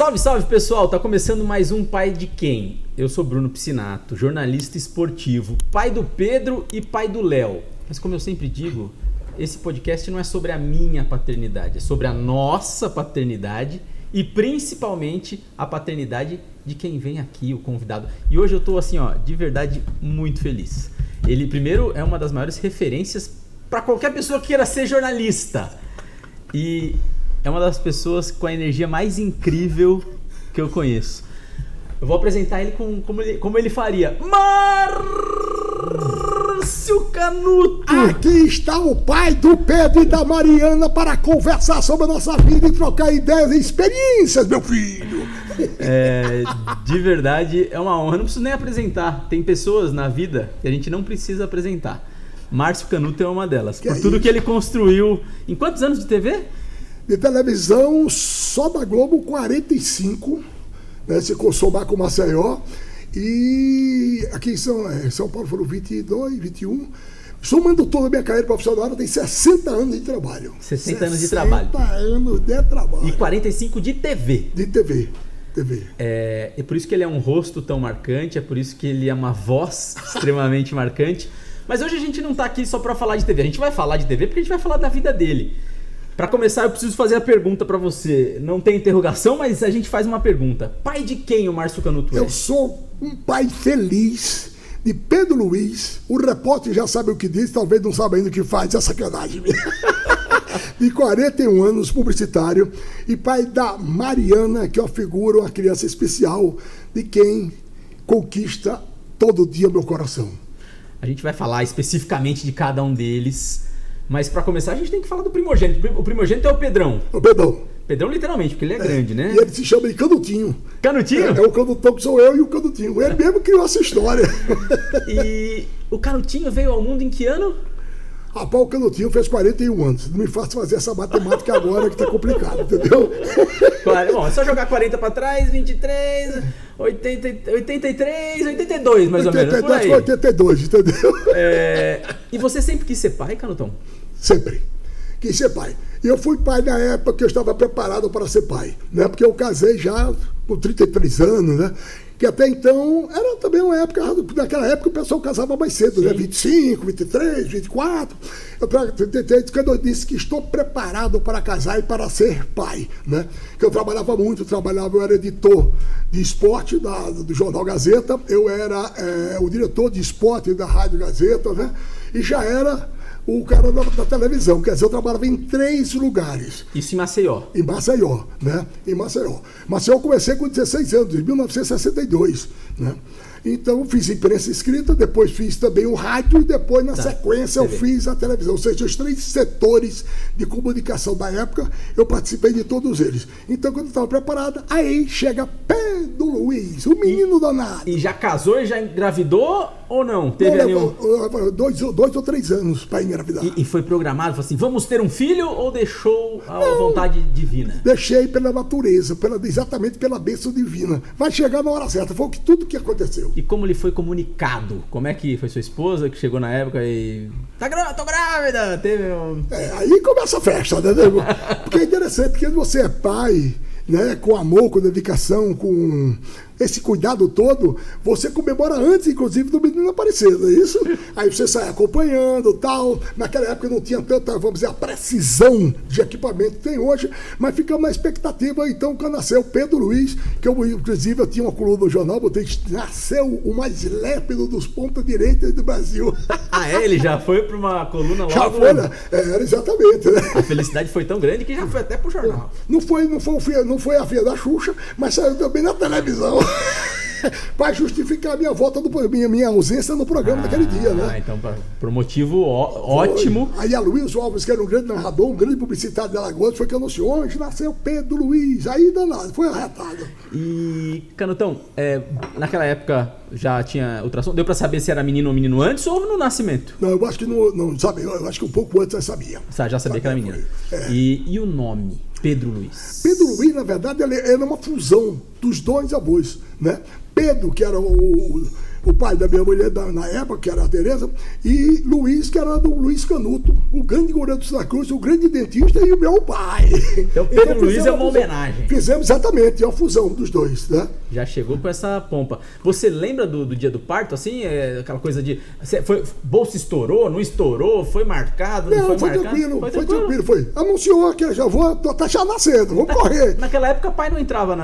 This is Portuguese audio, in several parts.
Salve, salve pessoal, tá começando mais um Pai de Quem? Eu sou Bruno Piscinato, jornalista esportivo, pai do Pedro e pai do Léo. Mas como eu sempre digo, esse podcast não é sobre a minha paternidade, é sobre a nossa paternidade e principalmente a paternidade de quem vem aqui, o convidado. E hoje eu tô assim, ó, de verdade muito feliz. Ele primeiro é uma das maiores referências para qualquer pessoa que queira ser jornalista. E é uma das pessoas com a energia mais incrível que eu conheço. Eu vou apresentar ele como ele faria. Márcio Canuto! Aqui está o pai do Pedro e da Mariana para conversar sobre a nossa vida e trocar ideias e experiências, meu filho! De verdade, é uma honra. Eu não preciso nem apresentar. Tem pessoas na vida que a gente não precisa apresentar. Márcio Canuto é uma delas. Por tudo que ele construiu. Em quantos anos de TV? De televisão, só da Globo, 45, né, se somar com Maceió. E aqui em São Paulo foram 22, 21. Somando toda a minha carreira profissional, tem 60 anos de trabalho. 60 anos de trabalho. 60 anos de trabalho. E 45 de TV. De TV. É por isso que ele é um rosto tão marcante, é por isso que ele é uma voz extremamente marcante. Mas hoje a gente não tá aqui só para falar de TV. A gente vai falar de TV porque a gente vai falar da vida dele. Para começar, eu preciso fazer a pergunta para você. Não tem interrogação, mas a gente faz uma pergunta. Pai de quem o Márcio Canuto é? Eu sou um pai feliz de Pedro Luiz. O repórter já sabe o que diz, talvez não saiba ainda o que faz, é sacanagem. De 41 anos, publicitário. E pai da Mariana, que é uma figura, uma criança especial, de quem conquista todo dia meu coração. A gente vai falar especificamente de cada um deles. Mas para começar, a gente tem que falar do primogênito. O primogênito é o Pedrão. O Pedrão. Pedrão literalmente, porque ele é grande, né? E ele se chama de Canutinho. Canutinho? É o Canutão que sou eu e o Canutinho. Ele mesmo criou essa história. E o Canutinho veio ao mundo em que ano? Rapaz, o Canutinho fez 41 anos. Não me faça fazer essa matemática agora que tá complicado, entendeu? Bom, é só jogar 40 para trás, 23, 83, 82 mais ou menos. Por aí. 82, entendeu? E você sempre quis ser pai, Canutão? Sempre. Quis ser pai. E eu fui pai na época que eu estava preparado para ser pai, né? Porque eu casei já com 33 anos, né? Que até então era também uma época, naquela época o pessoal casava mais cedo, né? 25, 23, 24. Quando eu disse que estou preparado para casar e para ser pai, né? Que eu eu era editor de esporte do Jornal Gazeta, eu era o diretor de esporte da Rádio Gazeta, né? E já era o cara da televisão, quer dizer, eu trabalhava em 3 lugares. Isso em Maceió? Em Maceió, né? Em Maceió. Maceió eu comecei com 16 anos, em 1962, né? Então fiz imprensa escrita, depois fiz também o rádio e depois na sequência eu fiz a televisão. Ou seja, os 3 setores de comunicação da época, eu participei de todos eles. Então quando eu estava preparado, aí chega Pedro Luiz, o menino danado. E já casou e já engravidou ou não? Teve nenhum... 2 ou 3 anos para engravidar. E foi programado, falou assim, vamos ter um filho ou deixou a vontade divina? Deixei pela natureza, exatamente pela bênção divina. Vai chegar na hora certa, foi tudo que aconteceu. E como ele foi comunicado? Como é que foi sua esposa que chegou na época e... Tô grávida! Teve um... Aí começa a festa, né? Porque é interessante, porque você é pai, né? Com amor, com dedicação, com esse cuidado todo, você comemora antes, inclusive, do menino aparecer, não é isso? Aí você sai acompanhando e tal. Naquela época não tinha tanta, vamos dizer, a precisão de equipamento que tem hoje, mas fica uma expectativa. Então, quando nasceu Pedro Luiz, que inclusive eu tinha uma coluna no jornal, botei, nasceu o mais lépido dos pontas direitas do Brasil. Ele já foi para uma coluna logo? Já foi, né? Era exatamente, né? A felicidade foi tão grande que já foi até pro jornal. Não foi a filha da Xuxa, mas saiu também na televisão. Para justificar a minha volta, minha ausência no programa daquele dia, né? Então, por motivo ótimo. Aí a Luiz Alves, que era um grande narrador, um grande publicitário de Alagoas, foi que anunciou, hoje nasceu Pedro Luiz. Aí danado, foi arretado. E, Canutão, naquela época já tinha ultrassom? Deu para saber se era menino ou menino antes ou no nascimento? Não, eu acho que não sabia. Eu acho que um pouco antes eu sabia. Já sabia que era menino. E o nome? Pedro Luiz. Pedro Luiz, na verdade, ele era uma fusão dos 2 avós, né? Pedro, que era o o pai da minha mulher na época, que era a Tereza, e Luiz, que era do Luiz Canuto, o grande goleiro do Santa Cruz, o grande dentista e o meu pai. Então Pedro Luiz é uma homenagem. Fizemos exatamente, a fusão dos dois, né? Já chegou com essa pompa. Você lembra do dia do parto, assim? Aquela coisa de... bolsa estourou, não estourou, foi marcado, não foi marcado? Foi tranquilo. Anunciou que eu já tá já nascendo, vamos correr. Naquela época, pai não entrava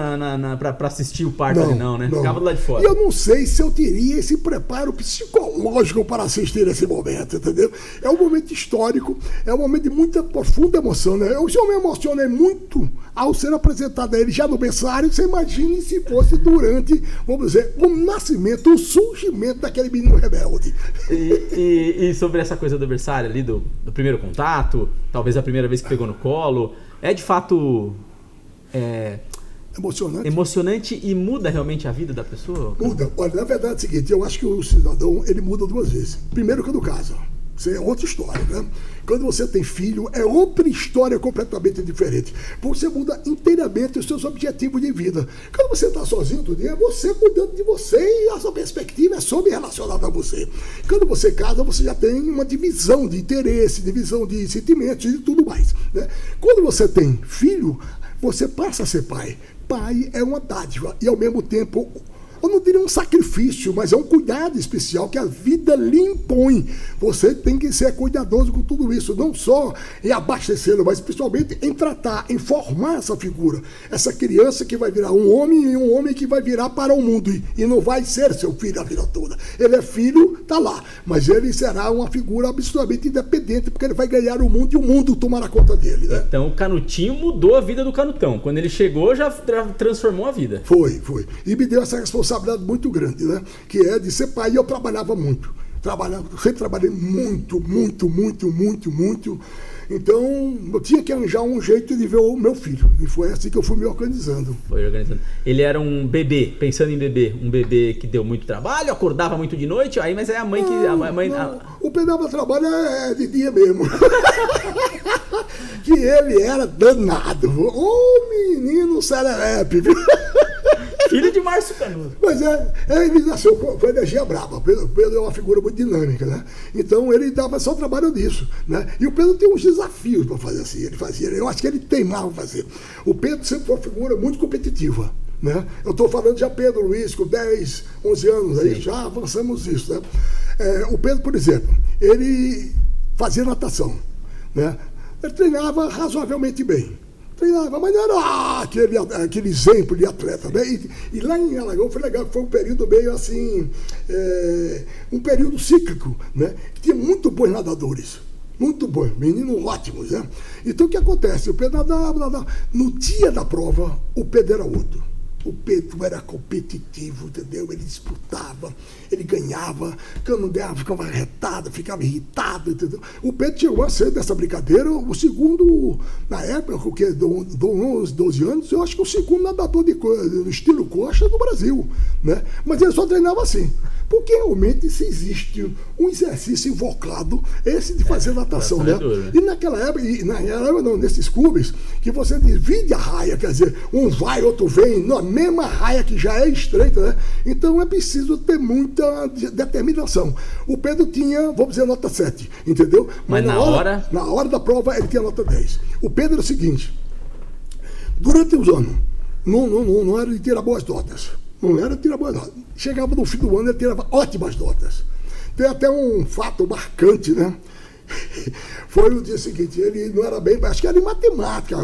pra assistir o parto ali, não, né? Ficava do lado de fora. E eu não sei se eu teria esse preparo psicológico para assistir esse momento, entendeu? É um momento histórico, é um momento de muita profunda emoção, né? Eu me emocionei muito ao ser apresentado a ele já no berçário. Você imagine se fosse durante, vamos dizer, o nascimento, o surgimento daquele menino rebelde. E sobre essa coisa do berçário ali, do primeiro contato, talvez a primeira vez que pegou no colo, é de fato emocionante e muda realmente a vida da pessoa? Muda. Olha, na verdade é o seguinte, eu acho que o cidadão, ele muda duas vezes. Primeiro, quando casa. Isso é outra história, né? Quando você tem filho, é outra história completamente diferente. Você muda inteiramente os seus objetivos de vida. Quando você está sozinho todo dia, é você cuidando de você e a sua perspectiva é sobre relacionada a você. Quando você casa, você já tem uma divisão de interesse, divisão de sentimentos e tudo mais, né? Quando você tem filho, você passa a ser pai. Pai é uma dádiva e, ao mesmo tempo, eu não diria um sacrifício, mas é um cuidado especial que a vida lhe impõe. Você tem que ser cuidadoso com tudo isso, não só em abastecê-lo, mas principalmente em tratar, em formar essa figura. Essa criança que vai virar um homem e um homem que vai virar para o mundo. E não vai ser seu filho a vida toda. Ele é filho, está lá, mas ele será uma figura absolutamente independente, porque ele vai ganhar o mundo e o mundo tomará conta dele, né? Então o Canutinho mudou a vida do Canutão. Quando ele chegou, já transformou a vida. Foi. E me deu essa responsabilidade muito grande, né? Que é de ser pai. E eu trabalhava muito. Sempre trabalhei muito. Então, eu tinha que arranjar um jeito de ver o meu filho. E foi assim que eu fui me organizando. Ele era um bebê, pensando em bebê. Um bebê que deu muito trabalho, acordava muito de noite, aí, mas é a mãe que... O que dava trabalho é de dia mesmo. Que ele era danado. Ô, menino serelepe, viu? Filho de Márcio Canuto. Mas ele nasceu com energia brava. O Pedro é uma figura muito dinâmica, né? Então ele dava só trabalho nisso, né? E o Pedro tem uns desafios para fazer assim. Ele fazia, eu acho que ele teimava fazer. O Pedro sempre foi uma figura muito competitiva, né? Eu estou falando já Pedro Luiz, com 10, 11 anos, aí já avançamos isso, né? O Pedro, por exemplo, ele fazia natação, né? Ele treinava razoavelmente bem. Mas não era aquele exemplo de atleta, né? E lá em Alagoas foi legal, foi um período meio assim, um período cíclico, né? Tinha muito bons nadadores, muito bons, meninos ótimos, né? Então o que acontece? O Pedro nadava. No dia da prova, o Pedro era outro. O Pedro era competitivo, entendeu? Ele disputava, ele ganhava, quando não ganhava, ficava arretado, ficava irritado, entendeu? O Pedro chegou a ser dessa brincadeira o segundo, na época, porque de 11, 12 anos, eu acho que o segundo nadador do estilo coxa do Brasil, né? Mas ele só treinava assim. Porque realmente se existe um exercício invocado, esse de fazer natação, né? E naquela época, nesses clubes, que você divide a raia, quer dizer, um vai, outro vem, na mesma raia que já é estreita, né? Então é preciso ter muita determinação. O Pedro tinha, vamos dizer, nota 7, entendeu? Mas na hora da prova ele tinha nota 10. O Pedro era o seguinte, durante os anos, não era de tirar boas notas. Não era tirar boas notas. Chegava no fim do ano, ele tirava ótimas notas. Tem até um fato marcante, né? Foi o dia seguinte, ele não era bem, acho que era em matemática,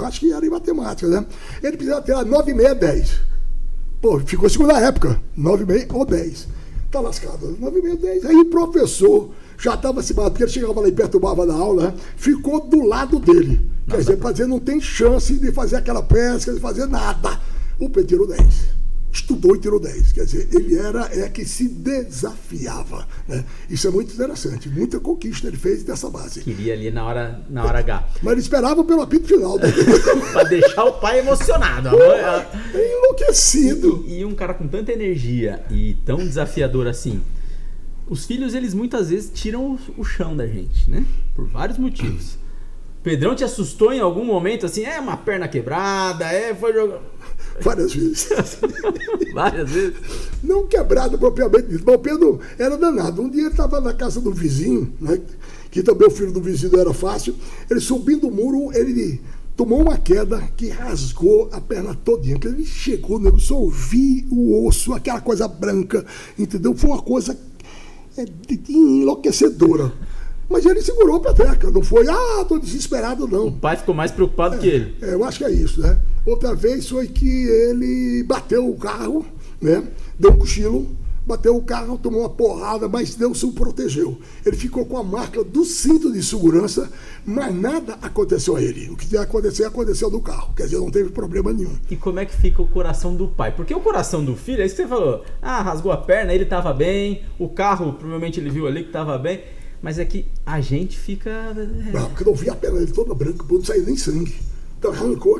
né? Ele precisava tirar 9,5, 10. Pô, ficou segundo na época, 9,5 ou 10. Tá lascado, 9,5, 10. Aí o professor já estava se batendo, porque ele chegava lá e perturbava na aula, né? Ficou do lado dele. Quer dizer, para dizer, não tem chance de fazer aquela pesca, de fazer nada. O Pedro tirou 10. Estudou e tirou 10, quer dizer, ele era que se desafiava, né? Isso é muito interessante, muita conquista ele fez dessa base. Queria ali na hora H. Mas ele esperava pelo apito final. Para deixar o pai emocionado. Enlouquecido. E um cara com tanta energia e tão desafiador assim, os filhos, eles muitas vezes tiram o chão da gente, né? Por vários motivos. Pedrão te assustou em algum momento, assim, uma perna quebrada, foi jogar... Várias vezes. Várias vezes? Não quebrado propriamente dito, mas o Pedro era danado. Um dia ele estava na casa do vizinho, né, que também o filho do vizinho não era fácil. Ele subindo o muro, ele tomou uma queda que rasgou a perna todinha. Ele chegou, né, eu só ouvi o osso, aquela coisa branca, entendeu? Foi uma coisa enlouquecedora. Mas ele segurou a peteca, não foi, tô desesperado, não. O pai ficou mais preocupado que ele. Eu acho que é isso, né? Outra vez foi que ele bateu o carro, né? Deu um cochilo, bateu o carro, tomou uma porrada, mas Deus se o protegeu. Ele ficou com a marca do cinto de segurança, mas nada aconteceu a ele. O que tinha acontecido, aconteceu no carro. Quer dizer, não teve problema nenhum. E como é que fica o coração do pai? Porque o coração do filho, é isso que você falou. Rasgou a perna, ele estava bem, o carro, provavelmente ele viu ali que estava bem. Mas é que a gente fica... Não, porque eu não vi a perna dele toda branca, não saiu nem sangue. Então arrancou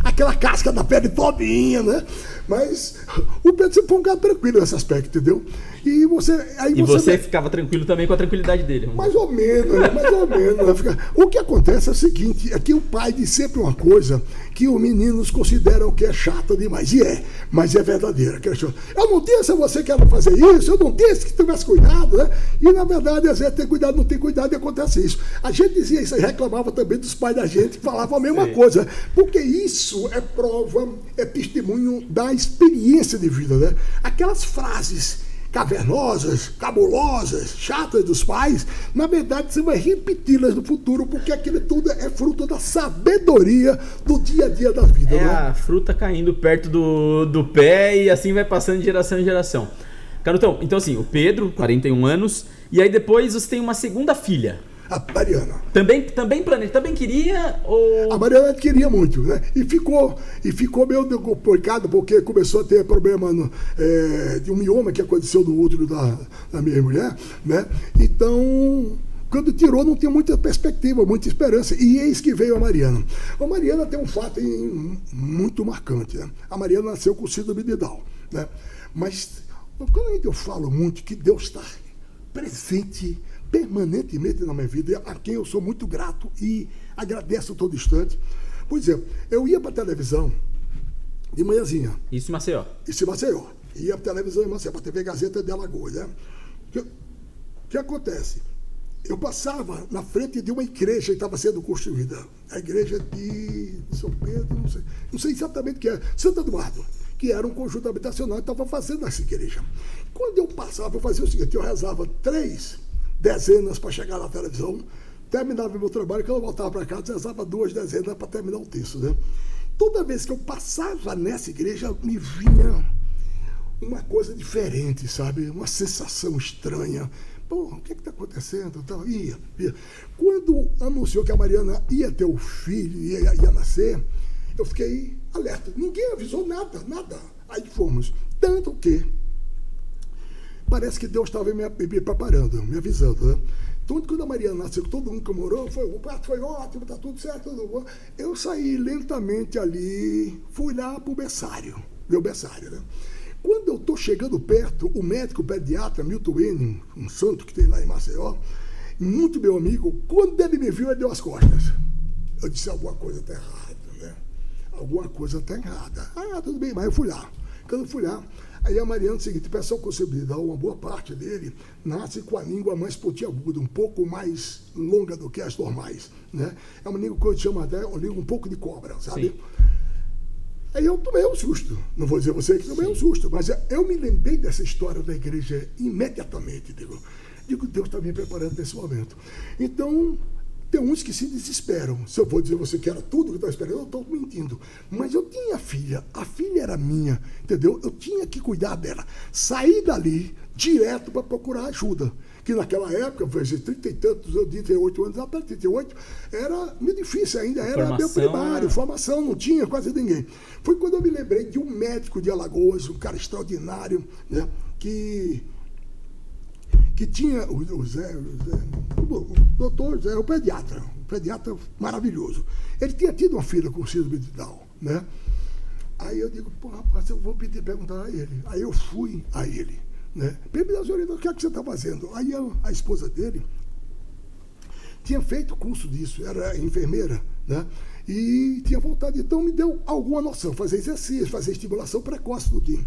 aquela casca da pele todinha, né? Mas o Pedro sempre foi um cara tranquilo nesse aspecto, entendeu? E você ficava tranquilo também com a tranquilidade dele. Mais ou menos. Né? O que acontece é o seguinte, é que o pai diz sempre uma coisa que os meninos consideram que é chata demais. E mas é verdadeira. Eu não disse a você que era fazer isso, eu não disse que tivesse cuidado, né? E na verdade, às vezes tem cuidado, não tem cuidado e acontece isso. A gente dizia isso e reclamava também dos pais da gente que falavam a mesma coisa. Porque isso é prova, é testemunho da experiência de vida, né? Aquelas frases cavernosas, cabulosas, chatas dos pais, na verdade você vai repeti-las no futuro, porque aquilo tudo é fruto da sabedoria do dia a dia da vida. É, né? A fruta caindo perto do pé e assim vai passando de geração em geração. Carutão, então assim, o Pedro, 41 anos, e aí depois você tem uma segunda filha. A Mariana. Também queria ou... A Mariana queria muito, né? E ficou meio complicado, porque começou a ter problema de um mioma que aconteceu no útero da minha mulher, né? Então, quando tirou, não tinha muita perspectiva, muita esperança. E eis que veio a Mariana. A Mariana tem um fato muito marcante, né? A Mariana nasceu com síndrome de Down, né? Mas, quando eu falo muito que Deus está presente permanentemente na minha vida, a quem eu sou muito grato e agradeço a todo instante. Pois é, eu ia para a televisão de manhãzinha. Isso em Maceió? Isso em Maceió. Ia para a televisão em Maceió, para a TV Gazeta de Alagoas. Né? O que acontece? Eu passava na frente de uma igreja que estava sendo construída. A igreja de São Pedro, não sei exatamente o que é, Santo Eduardo, que era um conjunto habitacional e estava fazendo essa igreja. Quando eu passava, eu fazia o seguinte, eu rezava 3 dezenas para chegar na televisão, terminava o meu trabalho, quando eu voltava para casa, rezava 2 dezenas para terminar o texto. Né? Toda vez que eu passava nessa igreja, me vinha uma coisa diferente, sabe? Uma sensação estranha. Pô, o que está acontecendo? Então, ia. Quando anunciou que a Mariana ia ter o filho, ia nascer, eu fiquei alerta. Ninguém avisou nada. Aí fomos. Tanto que parece que Deus estava me preparando, me avisando, né? Então, quando a Mariana nasceu, todo mundo comemorou, o parto foi ótimo, tá tudo certo, tudo bom. Eu saí lentamente ali, fui lá pro berçário, meu berçário, né? Quando eu estou chegando perto, o médico pediatra Milton N., um santo que tem lá em Maceió, muito meu amigo, quando ele me viu, ele deu as costas. Eu disse, alguma coisa está errada, né? Alguma coisa está errada. Tudo bem, mas eu fui lá. Quando eu fui lá, aí a Mariana, é o seguinte, o pessoal conseguiu dar uma boa parte dele, nasce com a língua mais pontiaguda, um pouco mais longa do que as normais, né? É uma língua que eu chamo até uma língua um pouco de cobra, sabe? Sim. Aí eu tomei um susto, não vou dizer a você que tomei um susto, mas eu me lembrei dessa história da igreja imediatamente, digo, Deus está me preparando nesse momento. Então, tem uns que se desesperam. Se eu vou dizer a você que era tudo que eu estava esperando, eu estou mentindo. Mas eu tinha a filha era minha, entendeu? Eu tinha que cuidar dela. Saí dali direto para procurar ajuda. Que naquela época, foi 30 e tantos, eu 38 anos, até 38, era meio difícil ainda, era meu primário, formação, não tinha quase ninguém. Foi quando eu me lembrei de um médico de Alagoas, um cara extraordinário, né, que tinha o doutor Zé, um pediatra maravilhoso. Ele tinha tido uma filha com síndrome de Down, né? Aí eu digo, pô, rapaz, eu vou perguntar a ele. Aí eu fui a ele, né? Perguntar, o que é que você está fazendo? Aí a esposa dele tinha feito curso disso, era enfermeira, né? E tinha vontade, então me deu alguma noção, fazer exercício, fazer estimulação precoce do dia.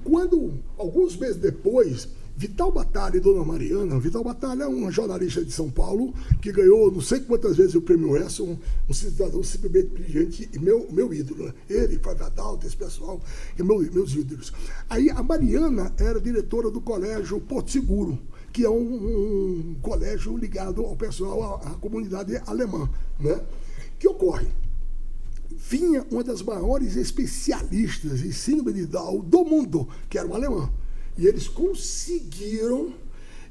Quando, alguns meses depois, Vital Batalha e Dona Mariana, Vital Batalha é uma jornalista de São Paulo que ganhou não sei quantas vezes o Prêmio Edson, um cidadão simplesmente brilhante e meu ídolo. Né? Ele, Flávio Adalto, esse pessoal, que meus ídolos. Aí a Mariana era diretora do colégio Porto Seguro, que é um colégio ligado ao pessoal, à comunidade alemã. Né? Que ocorre? Vinha uma das maiores especialistas em síndrome de Down do mundo, que era uma alemã. E eles conseguiram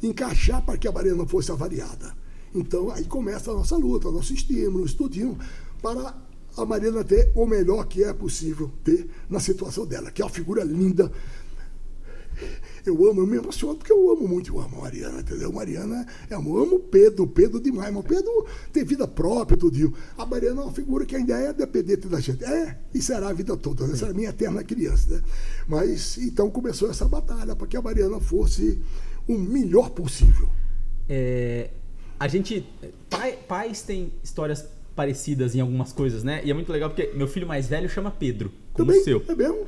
encaixar para que a Mariana fosse avaliada. Então, aí começa a nossa luta, nosso estímulo, estudinho, para a Mariana ter o melhor que é possível ter na situação dela, que é uma figura linda. Eu me emociono porque eu amo a Mariana, entendeu? Mariana, eu amo o Pedro demais, mas o Pedro tem vida própria, tudinho. A Mariana é uma figura que ainda é dependente da gente. E será a vida toda, né? Essa era a minha eterna criança, né? Mas, então, começou essa batalha para que a Mariana fosse o melhor possível. A gente... Pais têm histórias parecidas em algumas coisas, né? E é muito legal porque meu filho mais velho chama Pedro, como o seu. É mesmo?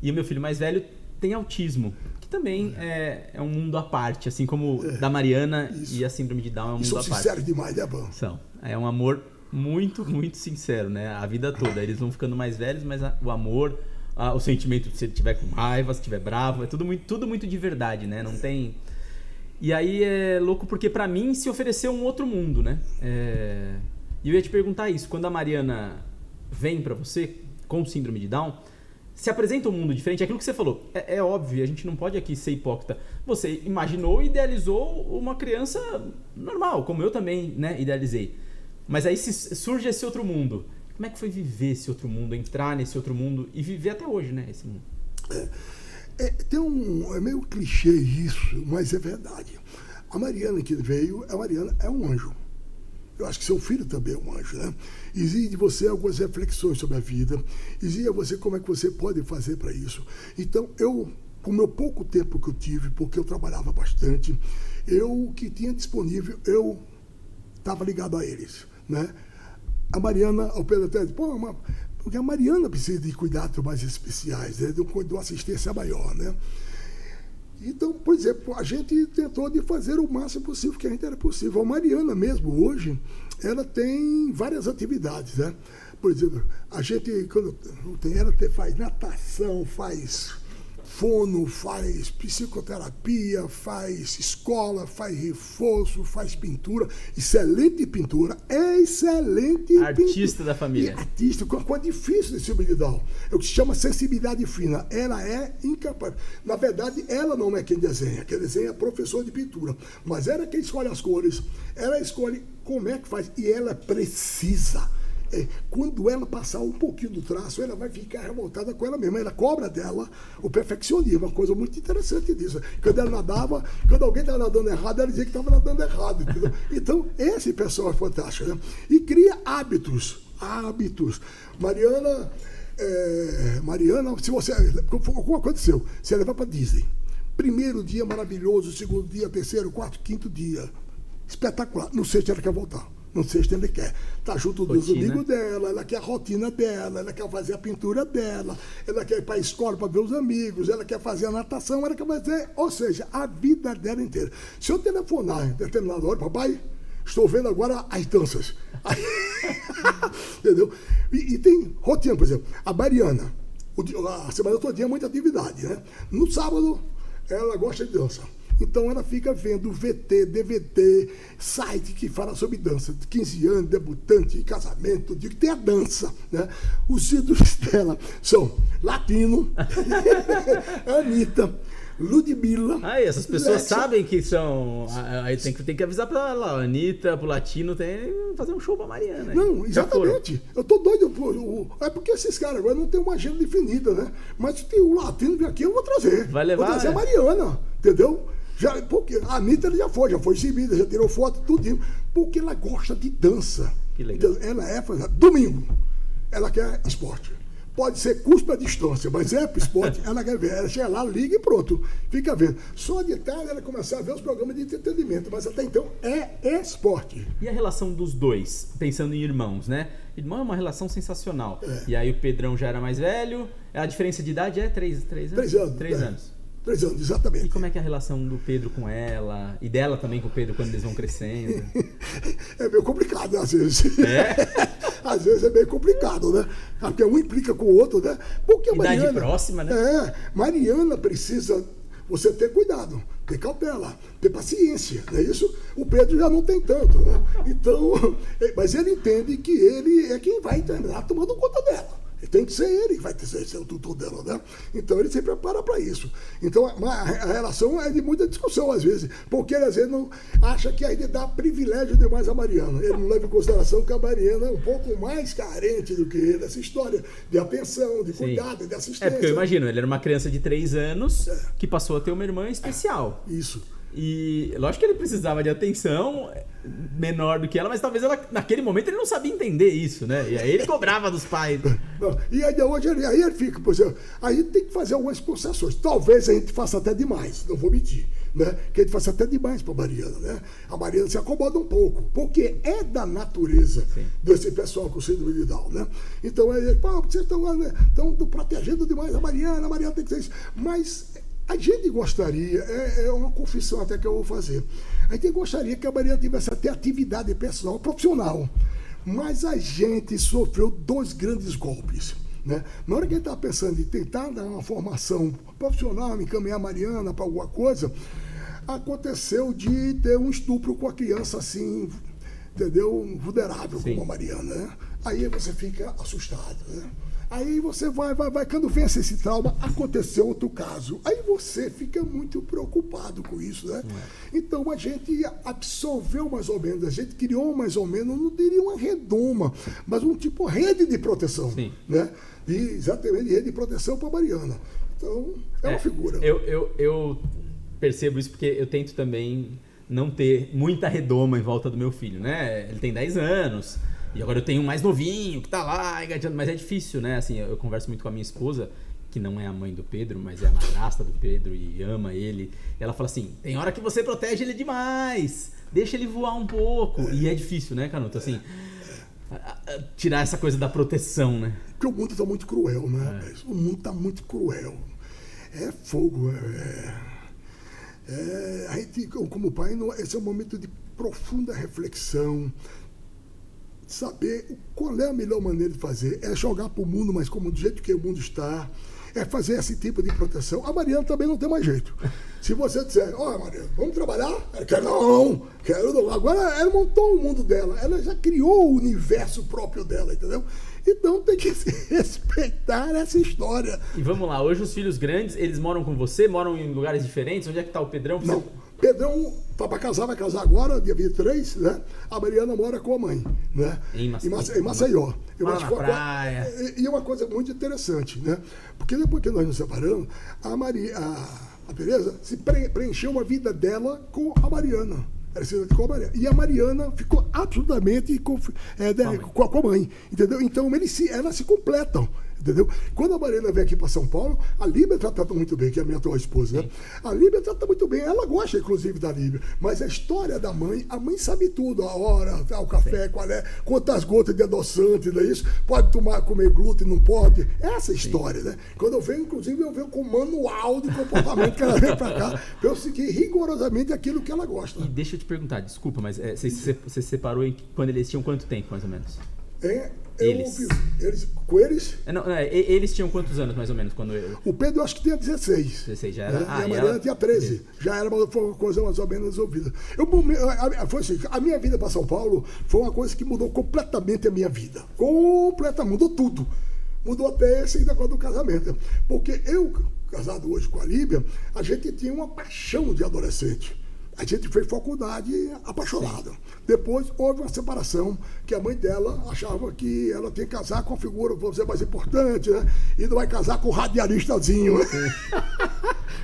E o meu filho mais velho tem autismo, que também é um mundo à parte, assim como da Mariana e a síndrome de Down é um mundo à parte. São sinceros demais, né, Bam? São. É um amor muito, muito sincero, né? A vida toda. Eles vão ficando mais velhos, mas o amor, o sentimento, se ele estiver com raiva, se estiver bravo, é tudo muito de verdade, né? Não tem... E aí é louco porque pra mim se ofereceu um outro mundo, né? E eu ia te perguntar isso. Quando a Mariana vem pra você com síndrome de Down, se apresenta um mundo diferente, aquilo que você falou, é óbvio, a gente não pode aqui ser hipócrita. Você imaginou e idealizou uma criança normal, como eu também, né, idealizei. Mas aí surge esse outro mundo. Como é que foi viver esse outro mundo, entrar nesse outro mundo e viver até hoje, né, esse mundo? É meio clichê isso, mas é verdade. A Mariana que veio, a Mariana é um anjo. Eu acho que seu filho também é um anjo, né? Exige de você algumas reflexões sobre a vida, exige de você como é que você pode fazer para isso. Então, com o meu pouco tempo que eu tive, porque eu trabalhava bastante, o que tinha disponível, eu estava ligado a eles, né? A Mariana, o Pedro até disse, porque a Mariana precisa de cuidados mais especiais, né? de uma assistência maior, né? Então, por exemplo, a gente tentou de fazer o máximo possível que a gente era possível. A Mariana mesmo, hoje, ela tem várias atividades, né? Por exemplo, a gente, ela faz natação, faz fono, faz psicoterapia, faz escola, faz reforço, faz pintura. Excelente pintura, excelente artista pintura. Da família. Artista, com a coisa difícil de síndrome de Down. É o que se chama sensibilidade fina. Ela é incapaz. Na verdade, ela não é quem desenha é professor de pintura. Mas ela é quem escolhe as cores, ela escolhe como é que faz. E ela precisa. Quando ela passar um pouquinho do traço, ela vai ficar revoltada com ela mesma. Ela cobra dela o perfeccionismo, uma coisa muito interessante disso. Quando ela nadava, quando alguém estava nadando errado, ela dizia que estava nadando errado. Entendeu? Então, esse pessoal é fantástico, né? E cria hábitos. Mariana, se você... O que aconteceu? Você leva para Disney. Primeiro dia maravilhoso, segundo dia, terceiro, quarto, quinto dia. Espetacular. No sexto ela quer voltar. No sexto ele quer estar junto dos amigos dela, ela quer a rotina dela, ela quer fazer a pintura dela, ela quer ir para a escola para ver os amigos, ela quer fazer a natação, ela quer fazer, ou seja, a vida dela inteira. Se eu telefonar em determinada hora, papai, estou vendo agora as danças. Entendeu? E tem rotina, por exemplo, a Mariana, a semana toda é muita atividade, né? No sábado, ela gosta de dança. Então ela fica vendo VT, DVD, site que fala sobre dança, de 15 anos, debutante, casamento, que tem a dança, né? Os ídolos dela são Latino, Anitta, Ludmilla. Essas pessoas sabem que são. Aí tem que avisar pra ela, Anitta, pro Latino, tem fazer um show pra Mariana. Não, exatamente. Eu tô doido. É porque esses caras agora não tem uma agenda definida, né? Mas se o Latino vir aqui, eu vou trazer. Vai levar. Vou trazer a Mariana, entendeu? Porque a Anitta já foi exibida, já tirou foto, tudo. Porque ela gosta de dança. Que legal. Então, ela domingo, ela quer esporte. pode ser custo à distância, mas é pro esporte, ela quer ver. Ela chega lá, liga e pronto, fica vendo. Só de tarde ela começar a ver os programas de entretenimento, mas até então é esporte. E a relação dos dois, pensando em irmãos, né? Irmão é uma relação sensacional. E aí o Pedrão já era mais velho, a diferença de idade é 3 anos? 3 anos. 3 anos. 3 anos, exatamente. E como é que é a relação do Pedro com ela? E dela também com o Pedro quando eles vão crescendo? É meio complicado, às vezes. É? Às vezes é meio complicado, né? Porque um implica com o outro, né? Porque a Idade Mariana, próxima, né? Mariana precisa você ter cuidado, ter cautela, ter paciência, não é isso? O Pedro já não tem tanto, né? Então, mas ele entende que ele é quem vai terminar tomando conta dela. Tem que ser ele que vai ser o tutor dela, né? Então ele se prepara para isso. Então a relação é de muita discussão às vezes, porque ele às vezes não acha que ainda dá privilégio demais a Mariana. Ele não leva em consideração que a Mariana é um pouco mais carente do que ele, essa história de atenção, de cuidado, de assistência. É porque eu imagino, ele era uma criança de 3 anos que passou a ter uma irmã especial. Isso. E lógico que ele precisava de atenção menor do que ela, mas talvez ela, naquele momento ele não sabia entender isso, né? E aí ele cobrava dos pais. E aí hoje aí ele fica, por exemplo, aí tem que fazer algumas concessões. Talvez a gente faça até demais, não vou mentir, né? Que a gente faça até demais para a Mariana, né? A Mariana se acomoda um pouco, porque é da natureza desse pessoal com síndrome de Down, né? Então aí ele fala, vocês estão protegendo demais a Mariana tem que ser isso. Mas a gente gostaria, é uma confissão até que eu vou fazer, a gente gostaria que a Mariana tivesse até atividade pessoal, profissional, mas a gente sofreu 2 grandes golpes, né? Na hora que a gente estava pensando em tentar dar uma formação profissional, encaminhar a Mariana para alguma coisa, aconteceu de ter um estupro com a criança assim, entendeu? Vulnerável como a Mariana, né? Aí você fica assustado, né? Aí você vai, quando vem esse trauma, aconteceu outro caso. Aí você fica muito preocupado com isso, né? Então a gente absorveu mais ou menos, a gente criou mais ou menos, não diria uma redoma, mas um tipo rede de proteção, né? Exatamente, rede de proteção para a Mariana. Então, é uma figura. Eu percebo isso porque eu tento também não ter muita redoma em volta do meu filho, né? Ele tem 10 anos... E agora eu tenho um mais novinho que tá lá engateando, mas é difícil, né? Assim, eu converso muito com a minha esposa, que não é a mãe do Pedro, mas é a madrasta do Pedro e ama ele. E ela fala assim, tem hora que você protege ele demais, deixa ele voar um pouco. E é difícil, né, Canuto? Assim, tirar essa coisa da proteção, né? Porque o mundo tá muito cruel, né? O mundo tá muito cruel. É fogo, a gente, como pai, esse é um momento de profunda reflexão, saber qual é a melhor maneira de fazer, é jogar para o mundo, mas como do jeito que o mundo está, é fazer esse tipo de proteção. A Mariana também não tem mais jeito. Se você disser, Mariana, vamos trabalhar? Ela quer, não, quero não. Agora ela montou o mundo dela, ela já criou o universo próprio dela, entendeu? Então tem que respeitar essa história. E vamos lá, hoje os filhos grandes, eles moram com você, moram em lugares diferentes? Onde é que está o Pedrão? Não. Pedrão tá para casar, vai casar agora, dia 23, né? A Mariana mora com a mãe, né? Em Maceió. Lá na praia. E uma coisa muito interessante, né? Porque depois que nós nos separamos, a Tereza se preencheu a vida dela com a Mariana. E a Mariana ficou absolutamente com a mãe, entendeu? Então elas se completam, entendeu? Quando a Mariana vem aqui para São Paulo, a Líbia trata muito bem, que é a minha atual esposa, né? A Líbia trata muito bem, ela gosta inclusive da Líbia, mas a história da mãe, a mãe sabe tudo, a hora, o café, qual é, quantas gotas de adoçante, não é isso? Pode comer glúten, não pode, essa história, né? Quando eu venho, inclusive, eu venho com um manual de comportamento que ela vem para cá, para eu seguir rigorosamente aquilo que ela gosta. E deixa eu te perguntar, desculpa, mas você se separou quando eles tinham quanto tempo, mais ou menos? Eles tinham quantos anos, mais ou menos? O Pedro, acho que tinha 16. 16 já era. E a Mariana tinha 13. Já era uma coisa mais ou menos resolvida. Foi assim, a minha vida para São Paulo foi uma coisa que mudou completamente a minha vida. Completamente, mudou tudo. Mudou até esse negócio do casamento. Porque eu, casado hoje com a Líbia, a gente tinha uma paixão de adolescente. A gente fez faculdade apaixonada. Depois houve uma separação, que a mãe dela achava que ela tinha que casar com a figura, vamos dizer, mais importante, né? E não vai casar com o radialistazinho.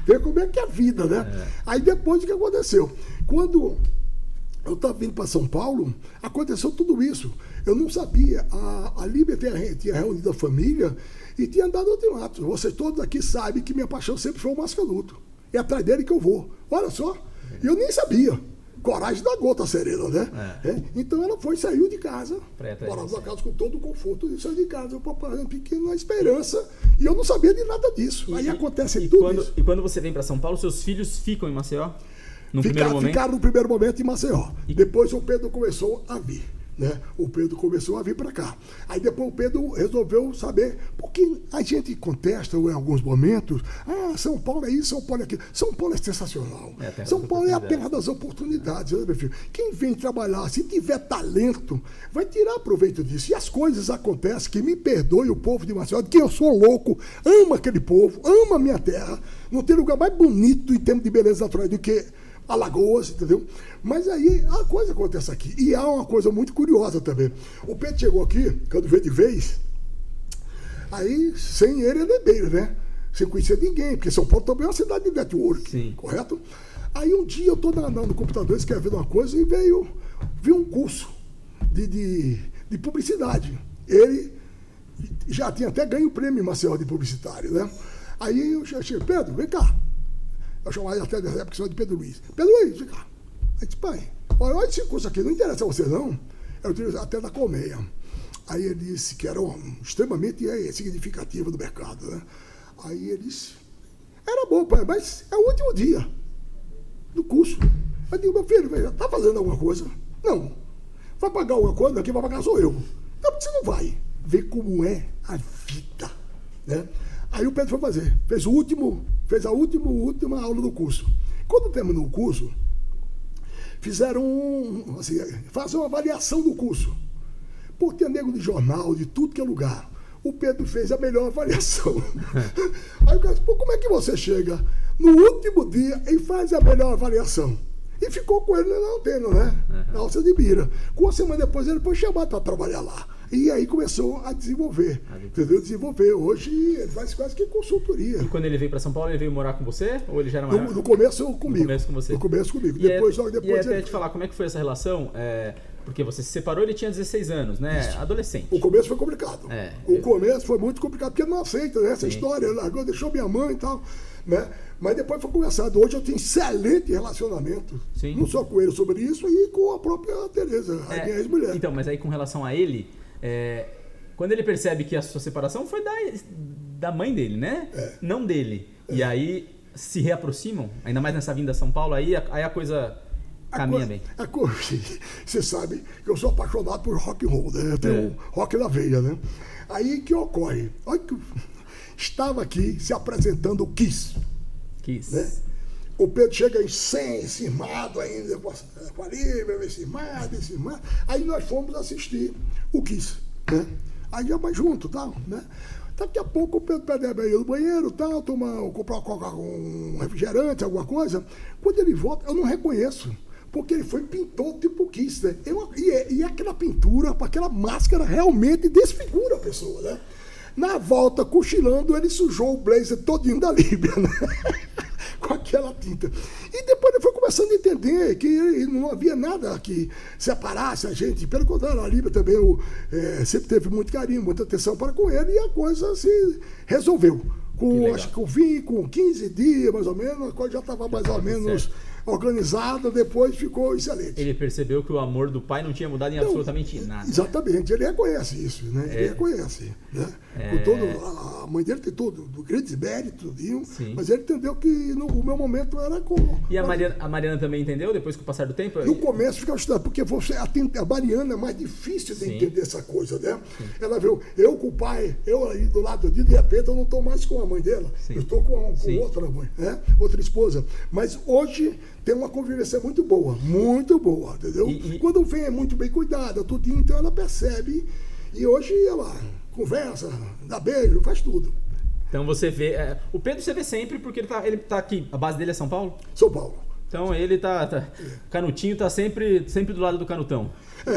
Vê como é que é a vida, né? Aí depois o que aconteceu? Quando eu estava vindo para São Paulo, aconteceu tudo isso. Eu não sabia. A Líbia tinha reunido a família e tinha dado ultimato. Vocês todos aqui sabem que minha paixão sempre foi o Mascaruto. É atrás dele que eu vou. Olha só. E eu nem sabia. Coragem da gota serena, né? Então ela saiu de casa, morava numa casa com todo o conforto, e saiu de casa, o papai pequeno, na esperança, e eu não sabia de nada disso. Aí acontece tudo isso. E quando você vem para São Paulo, seus filhos ficam em Maceió? Ficaram no primeiro momento em Maceió. Depois o Pedro começou a vir. Né? O Pedro começou a vir para cá. Aí depois o Pedro resolveu saber, porque a gente contesta em alguns momentos, São Paulo é isso, São Paulo é aquilo. São Paulo é sensacional. São Paulo é a terra das oportunidades, né, meu filho? Quem vem trabalhar, se tiver talento, vai tirar proveito disso. E as coisas acontecem, que me perdoe o povo de Maceió, que eu sou louco, amo aquele povo, amo a minha terra. Não tem lugar mais bonito em termos de beleza natural do que Alagoas, entendeu? Mas aí a coisa acontece aqui. E há uma coisa muito curiosa também. O Pedro chegou aqui, quando veio de vez, aí sem ele é bebeiro, né? Sem conhecer ninguém, porque São Paulo também é uma cidade de network, sim, correto? Aí um dia eu estou no computador escrevendo uma coisa e vi um curso de publicidade. Ele já tinha até ganho o prêmio Maceió de publicitário, né? Aí eu cheguei, Pedro, vem cá. Eu chamava ele até dessa época, só de Pedro Luiz. Pedro Luiz, vem cá. Aí disse, pai, olha esse curso aqui, não interessa a você não. Eu tive até da colmeia. Aí ele disse que era extremamente significativo do mercado, né? Aí ele disse, era bom, pai, mas é o último dia do curso. Eu digo, meu filho, tá fazendo alguma coisa? Não. Vai pagar alguma coisa? Quem vai pagar sou eu. Não, porque você não vai ver como é a vida, né? Aí o Pedro foi fazer, fez a última aula do curso. Quando terminou o curso, fizeram fazer uma avaliação do curso. Porque é nego de jornal, de tudo que é lugar. O Pedro fez a melhor avaliação. Aí o cara disse, como é que você chega no último dia e faz a melhor avaliação? E ficou com ele na antena, né? Na alça de mira. Com uma semana depois ele foi chamado para trabalhar lá. E aí começou a desenvolver, entendeu? Desenvolver. Hoje ele faz quase que consultoria. E quando ele veio para São Paulo, ele veio morar com você? Ou ele já era maior? No começo comigo. No começo com você. No começo comigo. E até te falar, como é que foi essa relação? Porque você se separou, ele tinha 16 anos, né? Isso. Adolescente. O começo foi complicado. O começo foi muito complicado, porque não aceita, né? Essa história. Ele largou, deixou minha mãe e tal, né? Mas depois foi conversado. Hoje eu tenho excelente relacionamento. Sim. Não só com ele sobre isso, e com a própria Tereza, a minha ex-mulher. Então, mas aí com relação a ele, quando ele percebe que a sua separação foi da mãe dele, né? Não dele. E aí se reaproximam, ainda mais nessa vinda a São Paulo, aí a coisa caminha bem. Você sabe que eu sou apaixonado por rock and roll, né? Eu tenho rock na veia, né? Aí que ocorre? Olha que estava aqui se apresentando o Kiss. Né? O Pedro chega em 100, encimado ainda, com a Lívia, encimado. Aí nós fomos assistir o Kiss, né? Aí já vai junto, tal, né? Daqui a pouco o Pedro pede ir no banheiro, tal, comprar um refrigerante, alguma coisa. Quando ele volta, eu não reconheço, porque ele foi pintor tipo Kiss, né? E aquela pintura, aquela máscara realmente desfigura a pessoa, né? Na volta, cochilando, ele sujou o blazer todinho da Líbia, né? Com aquela tinta. E depois ele foi começando a entender que não havia nada que separasse a gente. Pelo contrário, a Líbia também sempre teve muito carinho, muita atenção para com ele, e a coisa se resolveu. Acho que eu vim com 15 dias, mais ou menos, a coisa já estava mais ou menos organizada, depois ficou excelente. Ele percebeu que o amor do pai não tinha mudado em absolutamente nada. Exatamente, ele reconhece isso, né? Ele reconhece, né? A mãe dele tem todo, do grande mérito, tudinho, mas ele entendeu que o meu momento era com... E a Mariana também entendeu, depois com o passar do tempo? No começo ficava estranho, porque a Mariana é mais difícil de entender essa coisa, né? Sim. Ela viu, eu com o pai, eu aí do lado de repente eu não estou mais com a mãe dela, eu estou com outra mãe, né? Outra esposa. Mas hoje tem uma convivência muito boa, entendeu? Quando vem é muito bem cuidada, tudinho, então ela percebe, e hoje ela conversa, dá beijo, faz tudo. Então você vê, o Pedro você vê sempre porque ele tá aqui, a base dele é São Paulo? São Paulo. Então ele Canutinho tá sempre do lado do Canutão.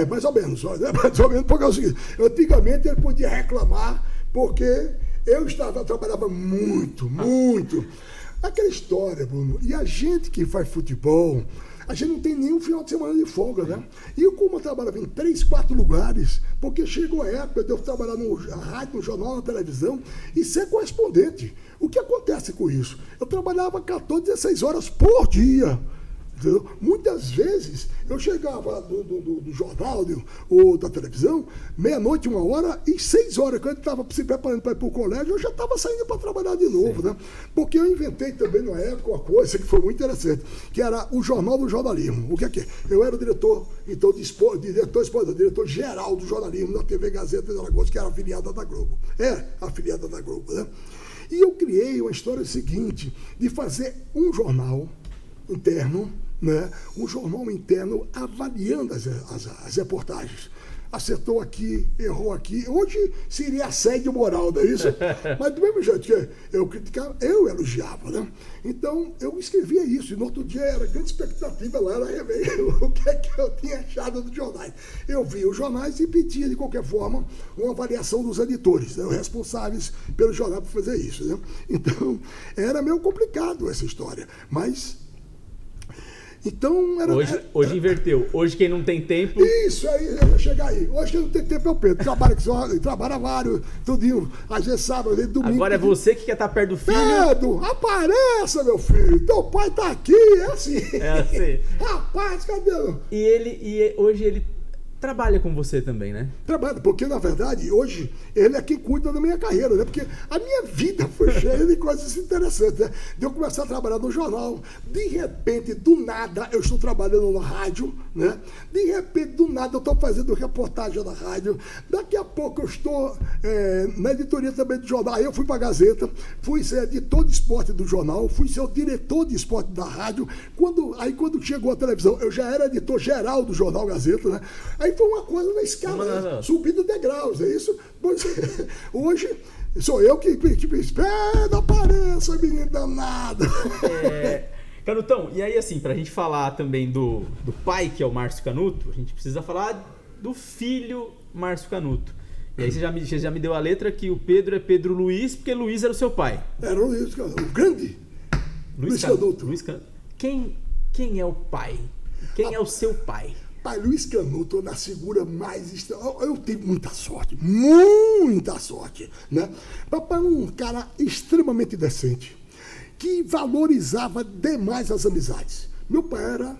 Mais ou menos, né? Mais ou menos, porque é o seguinte, antigamente ele podia reclamar, porque eu trabalhava muito. Aquela história, Bruno, e a gente que faz futebol, a gente não tem nenhum final de semana de folga, né? E eu, como eu trabalhava em 3, 4 lugares, porque chegou a época de eu trabalhar no rádio, no jornal, na televisão e ser correspondente. O que acontece com isso? Eu trabalhava 14, 16 horas por dia. Entendeu? Muitas vezes eu chegava do jornal ou da televisão, meia-noite, 1h, e 6h, quando eu estava se preparando para ir para o colégio, eu já estava saindo para trabalhar de novo, né? Porque eu inventei também na época uma coisa que foi muito interessante, que era o Jornal do Jornalismo. O que é que é? Eu era o diretor, então, diretor geral do jornalismo da TV Gazeta de Alagoas, que era afiliada da Globo. É afiliada da Globo, né? E eu criei uma história seguinte, de fazer um jornal interno, né? Um jornal interno avaliando as reportagens. Acertou aqui, errou aqui. Hoje seria assédio moral, não é isso? Mas do mesmo jeito que eu criticava, eu elogiava, né? Então, eu escrevia isso. E no outro dia era grande expectativa lá, era rever o que é que eu tinha achado dos jornais. Eu via os jornais e pedia, de qualquer forma, uma avaliação dos editores, né? Os responsáveis pelo jornal para fazer isso, né? Então, era meio complicado essa história. Mas... Então, hoje inverteu. Hoje quem não tem tempo... Isso, aí eu ia chegar aí. Hoje quem não tem tempo é o Pedro. Trabalha vários, tudinho. Às vezes sábado, às vezes domingo. Agora é você que quer estar perto do filho. Pedro, apareça, meu filho. Teu pai tá aqui, é assim. É assim. Rapaz, cadê? E hoje ele trabalha com você também, né? Trabalha, porque na verdade hoje ele é quem cuida da minha carreira, né? Porque a minha vida foi cheia de coisas interessantes, né? De eu começar a trabalhar no jornal, de repente, do nada, eu estou trabalhando na rádio, né? De repente, do nada, eu estou fazendo reportagem na rádio, daqui a pouco eu estou na editoria também do jornal, aí eu fui para a Gazeta, fui ser editor de esporte do jornal, fui ser o diretor de esporte da rádio, quando chegou a televisão, eu já era editor geral do jornal Gazeta, né? Aí foi uma coisa na escala, né? Subindo degraus, é isso? Pois, hoje sou eu que espera, apareça, menino danado. Canutão, e aí assim, pra gente falar também do pai, que é o Márcio Canuto, a gente precisa falar do filho Márcio Canuto. E aí você já me deu a letra que o Pedro é Pedro Luiz, porque Luiz era o seu pai. Era o Luiz, o grande Luiz Canuto. Quem é o pai? Quem é o seu pai? Pai Luiz Canuto, na figura mais extraordinária. Eu tive muita sorte, né? Papai é um cara extremamente decente, que valorizava demais as amizades. Meu pai era,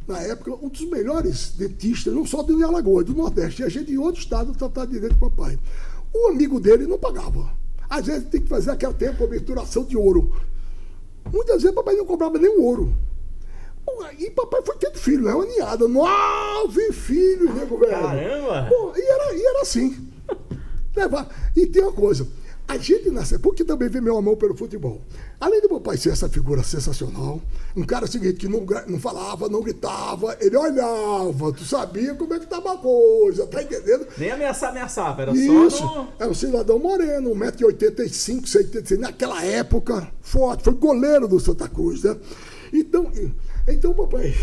na época, um dos melhores dentistas, não só de Alagoas, do Nordeste. Tinha gente de outro estado tratar direito com o papai. O amigo dele não pagava. Às vezes tem que fazer aquele tempo de obturação de ouro. Muitas vezes papai não cobrava nem o ouro. E papai foi tendo filho, né? Uma ninhada, 9 filhos, né, velho? Caramba! Pô, e era assim. E tem uma coisa, a gente nasceu, porque também vê meu amor pelo futebol. Além do meu pai ser essa figura sensacional, um cara seguinte que não falava, não gritava, ele olhava, tu sabia como é que tava a coisa, tá entendendo? Nem ameaçava, era isso, só no... Era um cidadão moreno, 1,85 m, 1,86 m, naquela época, forte, foi goleiro do Santa Cruz, né? Então papai,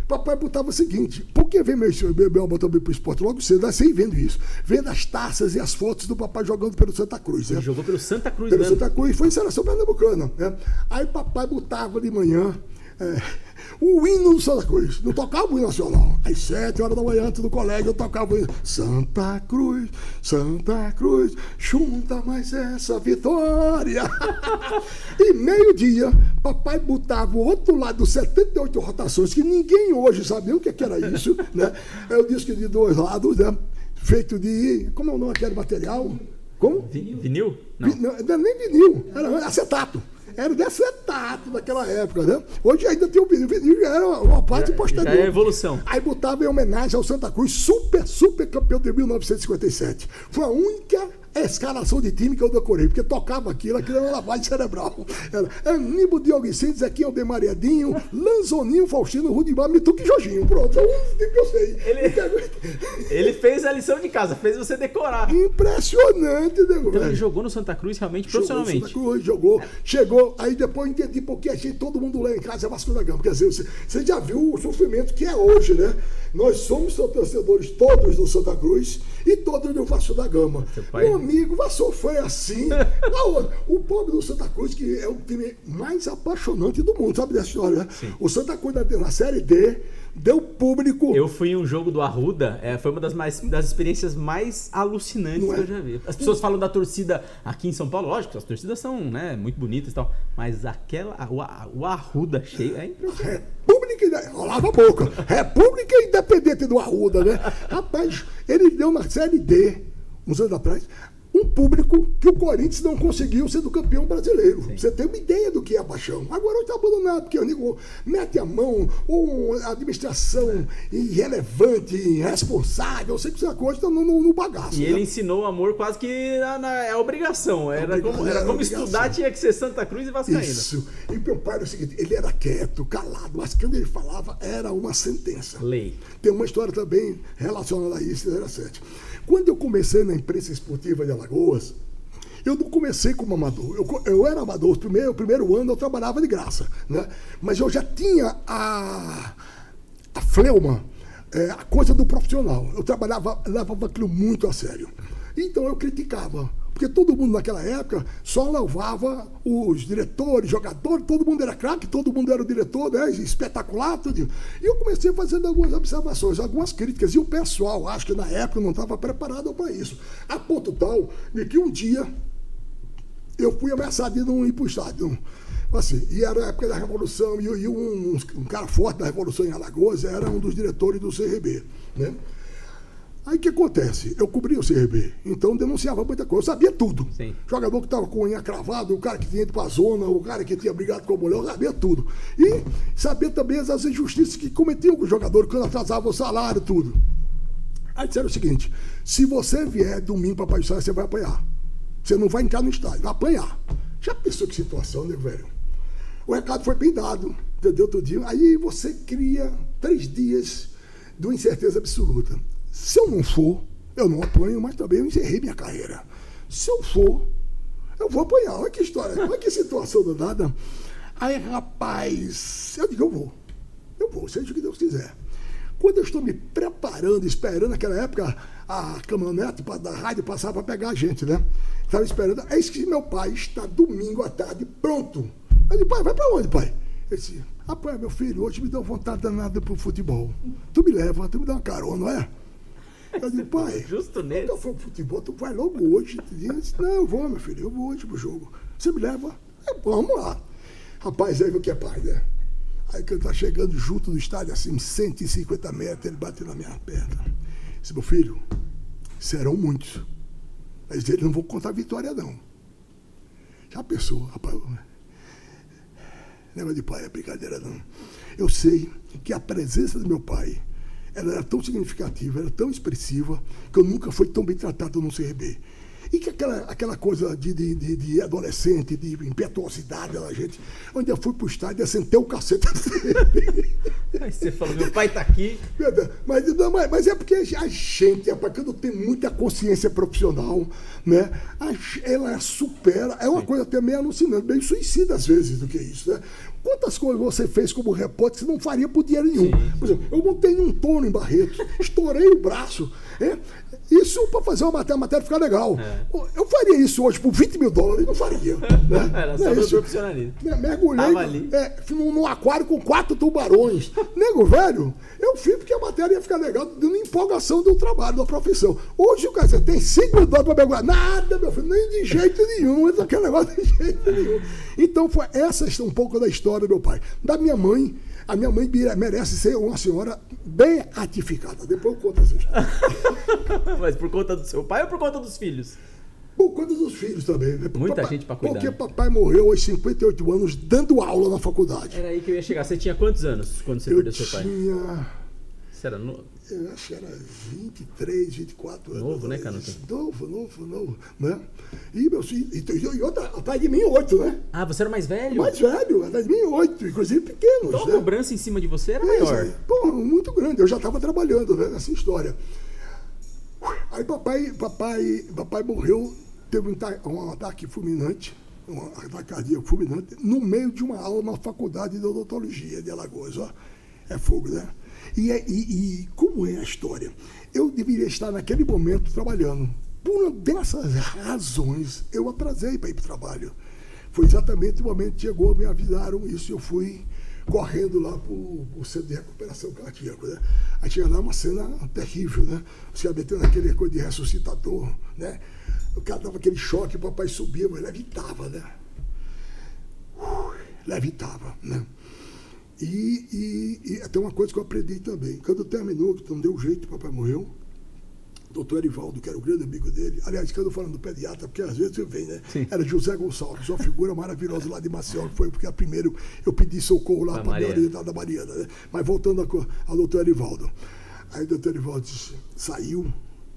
papai botava o seguinte, porque vem meu avô também pro esporte logo cedo, assim vendo isso, vendo as taças e as fotos do papai jogando pelo Santa Cruz. Ele jogou pelo Santa Cruz, né? Pelo Santa Cruz, foi em seleção pernambucana, né? Aí papai botava de manhã o hino do Santa Cruz, não tocava o hino nacional. Às 7h da manhã, antes do colégio, eu tocava o hino. Santa Cruz, junta mais essa vitória. E meio-dia, papai botava o outro lado, 78 rotações, que ninguém hoje sabia o que era isso, né? É o disco de 2 lados, né? Feito de... Como é o nome daquele material? Como? Vinil? Não era nem vinil, era acetato. Era de acetato naquela época, né? Hoje ainda tem o vinil. O vinil já era uma parte posterior. Já é evolução. Aí botava em homenagem ao Santa Cruz, super campeão de 1957. Foi a única escalação de time que eu decorei, porque tocava aquilo era uma lavagem cerebral. Era Aníbal Dioguicide, Zequinha Aldemariadinho, Lanzoninho, Faustino, Rudimar, Mituque e Jorginho. Pronto, é o único time que eu sei. Ele fez a lição de casa, fez você decorar. Impressionante, né, velho? Então ele jogou no Santa Cruz realmente profissionalmente. Santa Cruz, jogou, chegou, aí depois eu entendi porque achei todo mundo lá em casa é Vasco da Gama. Quer dizer, você já viu o sofrimento que é hoje, né? Nós somos torcedores todos do Santa Cruz e todos do Vasco da Gama. Meu amigo, o Vasco foi assim. O pobre do Santa Cruz, que é o time mais apaixonante do mundo, sabe dessa história, né? Sim. O Santa Cruz na Série D deu público. Eu fui em um jogo do Arruda, foi uma das experiências mais alucinantes que eu já vi. As pessoas falam da torcida aqui em São Paulo, lógico, as torcidas são, né, muito bonitas e tal, mas o Arruda cheio é impressionante. Rolava a boca. República Independente do Arruda, né? Rapaz, ele deu na Série D, uns anos atrás, um público que o Corinthians não conseguiu sendo campeão brasileiro. Sim. Você tem uma ideia do que é a paixão. Agora está abandonado, porque o nego mete a mão, ou a administração irrelevante, irresponsável, sei que essa coisa está no bagaço. E ele ensinou o amor quase que é obrigação. Era como estudar, tinha que ser Santa Cruz e Vascaína. Isso. E meu pai era o seguinte, ele era quieto, calado, mas quando ele falava, era uma sentença. Lei. Tem uma história também relacionada a isso, 07. Quando eu comecei na imprensa esportiva de Alagoas, eu não comecei como amador. Eu era amador. O primeiro ano eu trabalhava de graça, né? Mas eu já tinha a fleuma, a coisa do profissional. Eu levava aquilo muito a sério. Então eu criticava. Porque todo mundo naquela época só louvava os diretores, jogadores, todo mundo era craque, todo mundo era o diretor, né, espetacular, tudo. E eu comecei fazendo algumas observações, algumas críticas, e o pessoal, acho que na época não estava preparado para isso. A ponto tal de que um dia eu fui ameaçado de não ir para o estádio. Assim, e era a época da Revolução, e um cara forte da Revolução em Alagoas era um dos diretores do CRB, né? Aí o que acontece? Eu cobria o CRB, então denunciava muita coisa, eu sabia tudo. Sim. Jogador que estava com a unha cravada, o cara que tinha ido para a zona, o cara que tinha brigado com a mulher, eu sabia tudo. E sabia também as injustiças que cometiam com o jogador, quando atrasava o salário, tudo. Aí disseram o seguinte, se você vier domingo para Paixão, você vai apanhar. Você não vai entrar no estádio, vai apanhar. Já pensou que situação, né, velho? O recado foi bem dado, entendeu, tudinho? Aí você cria 3 dias de uma incerteza absoluta. Se eu não for, eu não apanho, mas também eu encerrei minha carreira. Se eu for, eu vou apanhar. Olha que história, olha que situação danada. Aí, rapaz, eu digo, eu vou, seja o que Deus quiser. Quando eu estou me preparando, esperando, naquela época, a caminhonete da rádio passava para pegar a gente, né? Estava esperando. Eis que meu pai está domingo à tarde, pronto. Eu disse, pai, vai para onde, pai? Ele disse, rapaz, meu filho, hoje me deu vontade danada pro futebol. Tu me leva, tu me dá uma carona, não é? Eu disse, pai, justo nele. Quando eu for pro futebol, tu vai logo hoje. Eu disse, não, eu vou, meu filho, eu vou hoje pro jogo. Você me leva? Vamos lá. Rapaz, aí o que é pai, né? Aí quando tá chegando junto do estádio, assim, 150 metros, ele bateu na minha perna. Disse, meu filho, serão muitos. Mas ele não vou contar vitória, não. Já pensou, rapaz? Negócio de pai é brincadeira, não. Eu sei que a presença do meu pai, ela era tão significativa, era tão expressiva, que eu nunca fui tão bem tratado no CRB. E que aquela coisa de adolescente, de impetuosidade da gente, onde eu fui pro estádio e assentei o cacete do CRB. Aí você falou, meu pai tá aqui. Mas é porque a gente, rapaz, quando tem muita consciência profissional, né, ela supera, é uma coisa até meio alucinante, meio suicida às vezes do que isso, né? Quantas coisas você fez como repórter que você não faria por dinheiro nenhum? Sim. Por exemplo, eu montei um tono em Barretos, estourei o braço. Isso para fazer a matéria ficar legal. Eu faria isso hoje por $20 mil, não faria. Né? Era só do profissionalismo. Mergulhei num aquário com 4 tubarões. Nego, velho, eu fiz porque a matéria ia ficar legal, dando empolgação do trabalho, da profissão. Hoje o cara tem $5 mil para mergulhar. Nada, meu filho, nem de jeito nenhum. Não aquele negócio de jeito nenhum. Então, essa é um pouco da história do meu pai. Da minha mãe, a minha mãe merece ser uma senhora bem ratificada. Depois eu conto essa história. Mas por conta do seu pai ou por conta dos filhos? Por conta dos filhos também. Muita gente para cuidar. Porque papai morreu aos 58 anos dando aula na faculdade. Era aí que eu ia chegar. Você tinha quantos anos quando você perdeu seu pai? Você era novo? Eu acho que era 23, 24 anos. Novo, né, Canuto? Novo, né? E meus filhos, e outra, atrás de mim 8, né? Ah, você era mais velho? Mais velho, atrás de mim 8, inclusive pequenos. Então a né? cobrança em cima de você era maior. Pô, muito grande, eu já estava trabalhando, né, nessa história. Aí papai morreu, teve um ataque fulminante, um ataque cardíaco fulminante, no meio de uma aula na faculdade de odontologia de Alagoas, ó. É fogo, né? E como é a história? Eu deveria estar naquele momento trabalhando. Por uma dessas razões, eu atrasei para ir para o trabalho. Foi exatamente o momento que chegou, me avisaram isso, eu fui correndo lá para o centro de recuperação cardíaca, né? Aí chega lá uma cena terrível, né? Você ia metendo aquele coisa de ressuscitador, né? O cara dava aquele choque, o papai subia, mas levitava, né? Levitava, né? E até uma coisa que eu aprendi também. Quando terminou, que não deu jeito, o papai morreu, o doutor Erivaldo, que era o grande amigo dele, aliás, que eu estou falando do pediatra, porque às vezes eu venho, né? Sim. Era José Gonçalves, uma figura maravilhosa lá de Maceió, que foi porque primeiro eu pedi socorro lá para a minha orientada da Mariana, né? Mas voltando ao doutor Erivaldo. Aí o doutor Erivaldo disse, saiu,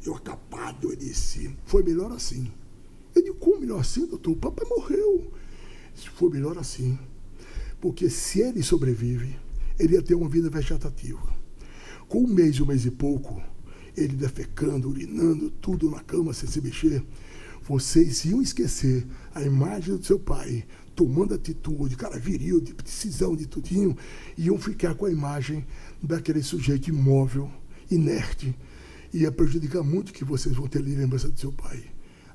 eu acabado, ele disse, foi melhor assim. Eu digo, como melhor assim, doutor? O papai morreu. Disse, foi melhor assim. Porque se ele sobrevive, ele ia ter uma vida vegetativa. Com um mês e pouco, ele defecando, urinando, tudo na cama sem se mexer, vocês iam esquecer a imagem do seu pai, tomando atitude, cara viril, de decisão, de tudinho, e iam ficar com a imagem daquele sujeito imóvel, inerte, e ia prejudicar muito que vocês vão ter lembrança do seu pai.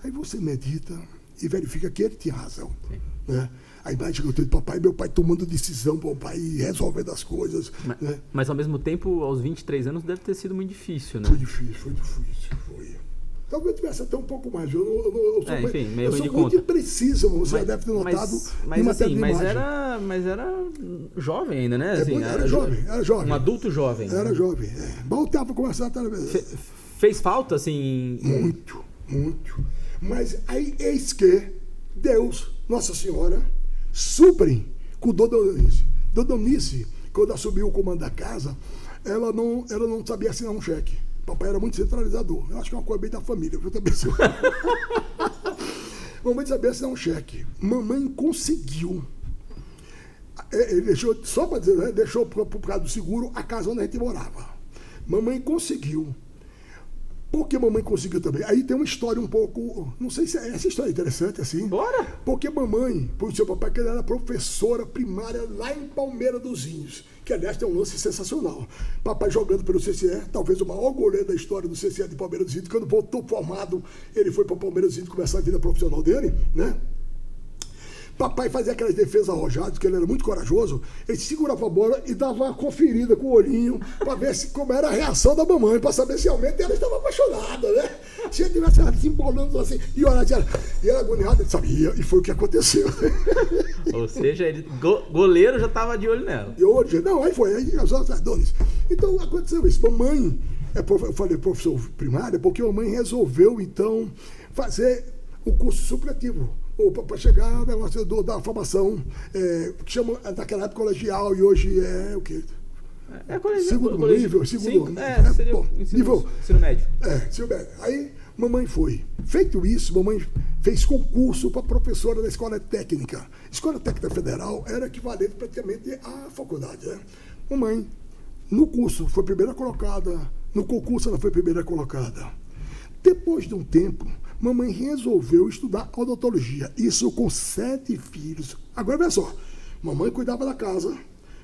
Aí você medita e verifica que ele tinha razão. Né? A imagem que eu tenho do papai, meu pai tomando decisão, meu pai resolvendo as coisas. Né? Mas ao mesmo tempo, aos 23 anos, deve ter sido muito difícil, né? Foi difícil. Talvez eu tivesse até um pouco mais. Eu sou muito impreciso, você deve ter notado. Mas era jovem ainda, né? Assim, era jovem. Um adulto jovem. Era jovem. Voltava a conversar a televisão. Fez falta, assim? Muito. Mas aí eis que Deus, Nossa Senhora, suprem com Dodonice. Dodonice, quando assumiu o comando da casa, ela não sabia assinar um cheque. Papai era muito centralizador. Eu acho que é uma coisa bem da família. Eu também sou. Mamãe sabia assinar um cheque. Mamãe conseguiu. Ele deixou, só para dizer, né, deixou por causa do seguro a casa onde a gente morava. Mamãe conseguiu. Por que mamãe conseguiu também? Aí tem uma história um pouco... Não sei se essa história é interessante, assim. Bora! Porque mamãe, por seu papai, que ele era professora primária lá em Palmeira dos Índios, que, aliás, tem um lance sensacional. Papai jogando pelo CCE, talvez o maior goleiro da história do CCE de Palmeira dos Índios. Quando voltou formado, ele foi para Palmeira dos Índios começar a vida profissional dele, né? Papai fazia aquelas defesas arrojadas, que ele era muito corajoso, ele segurava a bola e dava uma conferida com o olhinho para ver como era a reação da mamãe, para saber se realmente ela estava apaixonada, né? Se ele tivesse se embolando assim, e ela agoniada, ele sabia, e foi o que aconteceu. Ou seja, ele, goleiro já estava de olho nela. De olho, não, aí foi, aí as outras donas. Então aconteceu isso. Mamãe, eu falei professor primário, porque a mamãe resolveu, então, fazer o curso supletivo. Para chegar ao negócio da formação, que chama naquela época colegial e hoje é o quê? Segundo nível. Seria bom, ensino médio. Ensino médio. Aí mamãe foi. Feito isso, mamãe fez concurso para professora da escola técnica. Escola Técnica Federal era equivalente praticamente à faculdade. Né? Mamãe, no curso, foi primeira colocada. No concurso, ela foi primeira colocada. Depois de um tempo, mamãe resolveu estudar odontologia. Isso com 7 filhos. Agora, veja só. Mamãe cuidava da casa.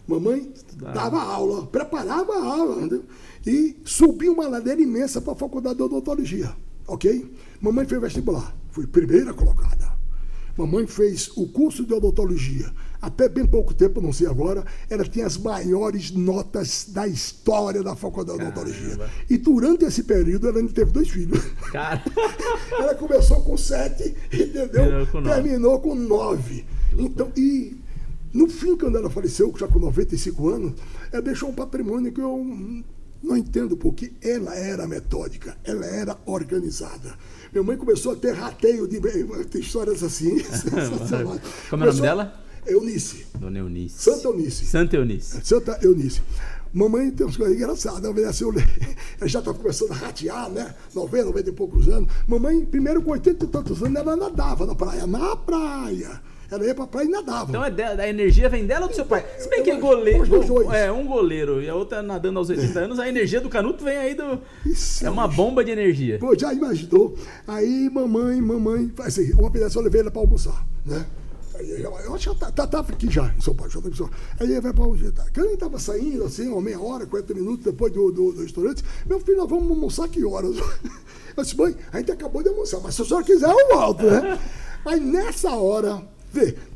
Mamãe dava aula, preparava a aula, entendeu? E subiu uma ladeira imensa para a faculdade de odontologia. Ok? Mamãe fez vestibular. Foi primeira colocada. Mamãe fez o curso de odontologia. Até bem pouco tempo, não sei agora, ela tinha as maiores notas da história da faculdade de odontologia. E durante esse período, ela ainda teve 2 filhos. Cara. Ela começou com 7, entendeu? Terminou com 9. Então, e no fim, quando ela faleceu, já com 95 anos, ela deixou um patrimônio que eu não entendo, porque ela era metódica, ela era organizada. Minha mãe começou a ter rateio de histórias assim. Como é o nome dela? Eunice. Dona Eunice. Santa Eunice. Santa Eunice. Mamãe tem umas coisas engraçadas. Ela já estava começando a ratear, né? 90 e poucos anos. Mamãe, primeiro com 80 e tantos anos, ela nadava na praia. Na praia. Ela ia pra praia e nadava. Então a energia vem dela ou do seu pai? Se bem que é goleiro. Um goleiro e a outra nadando aos 80 anos, a energia do Canuto vem aí do. Isso é uma bomba de energia. Já imaginou? Aí mamãe, assim, uma vez eu levei ela pra almoçar, né? Eu acho que estava aqui já, em São Paulo. Aí ele vai para onde tá. Quando ele estava saindo, assim, uma meia hora, 40 minutos depois do restaurante, meu filho, nós vamos almoçar que horas? Eu disse, mãe, a gente acabou de almoçar, mas se a senhora quiser, eu volto, né? Aí nessa hora,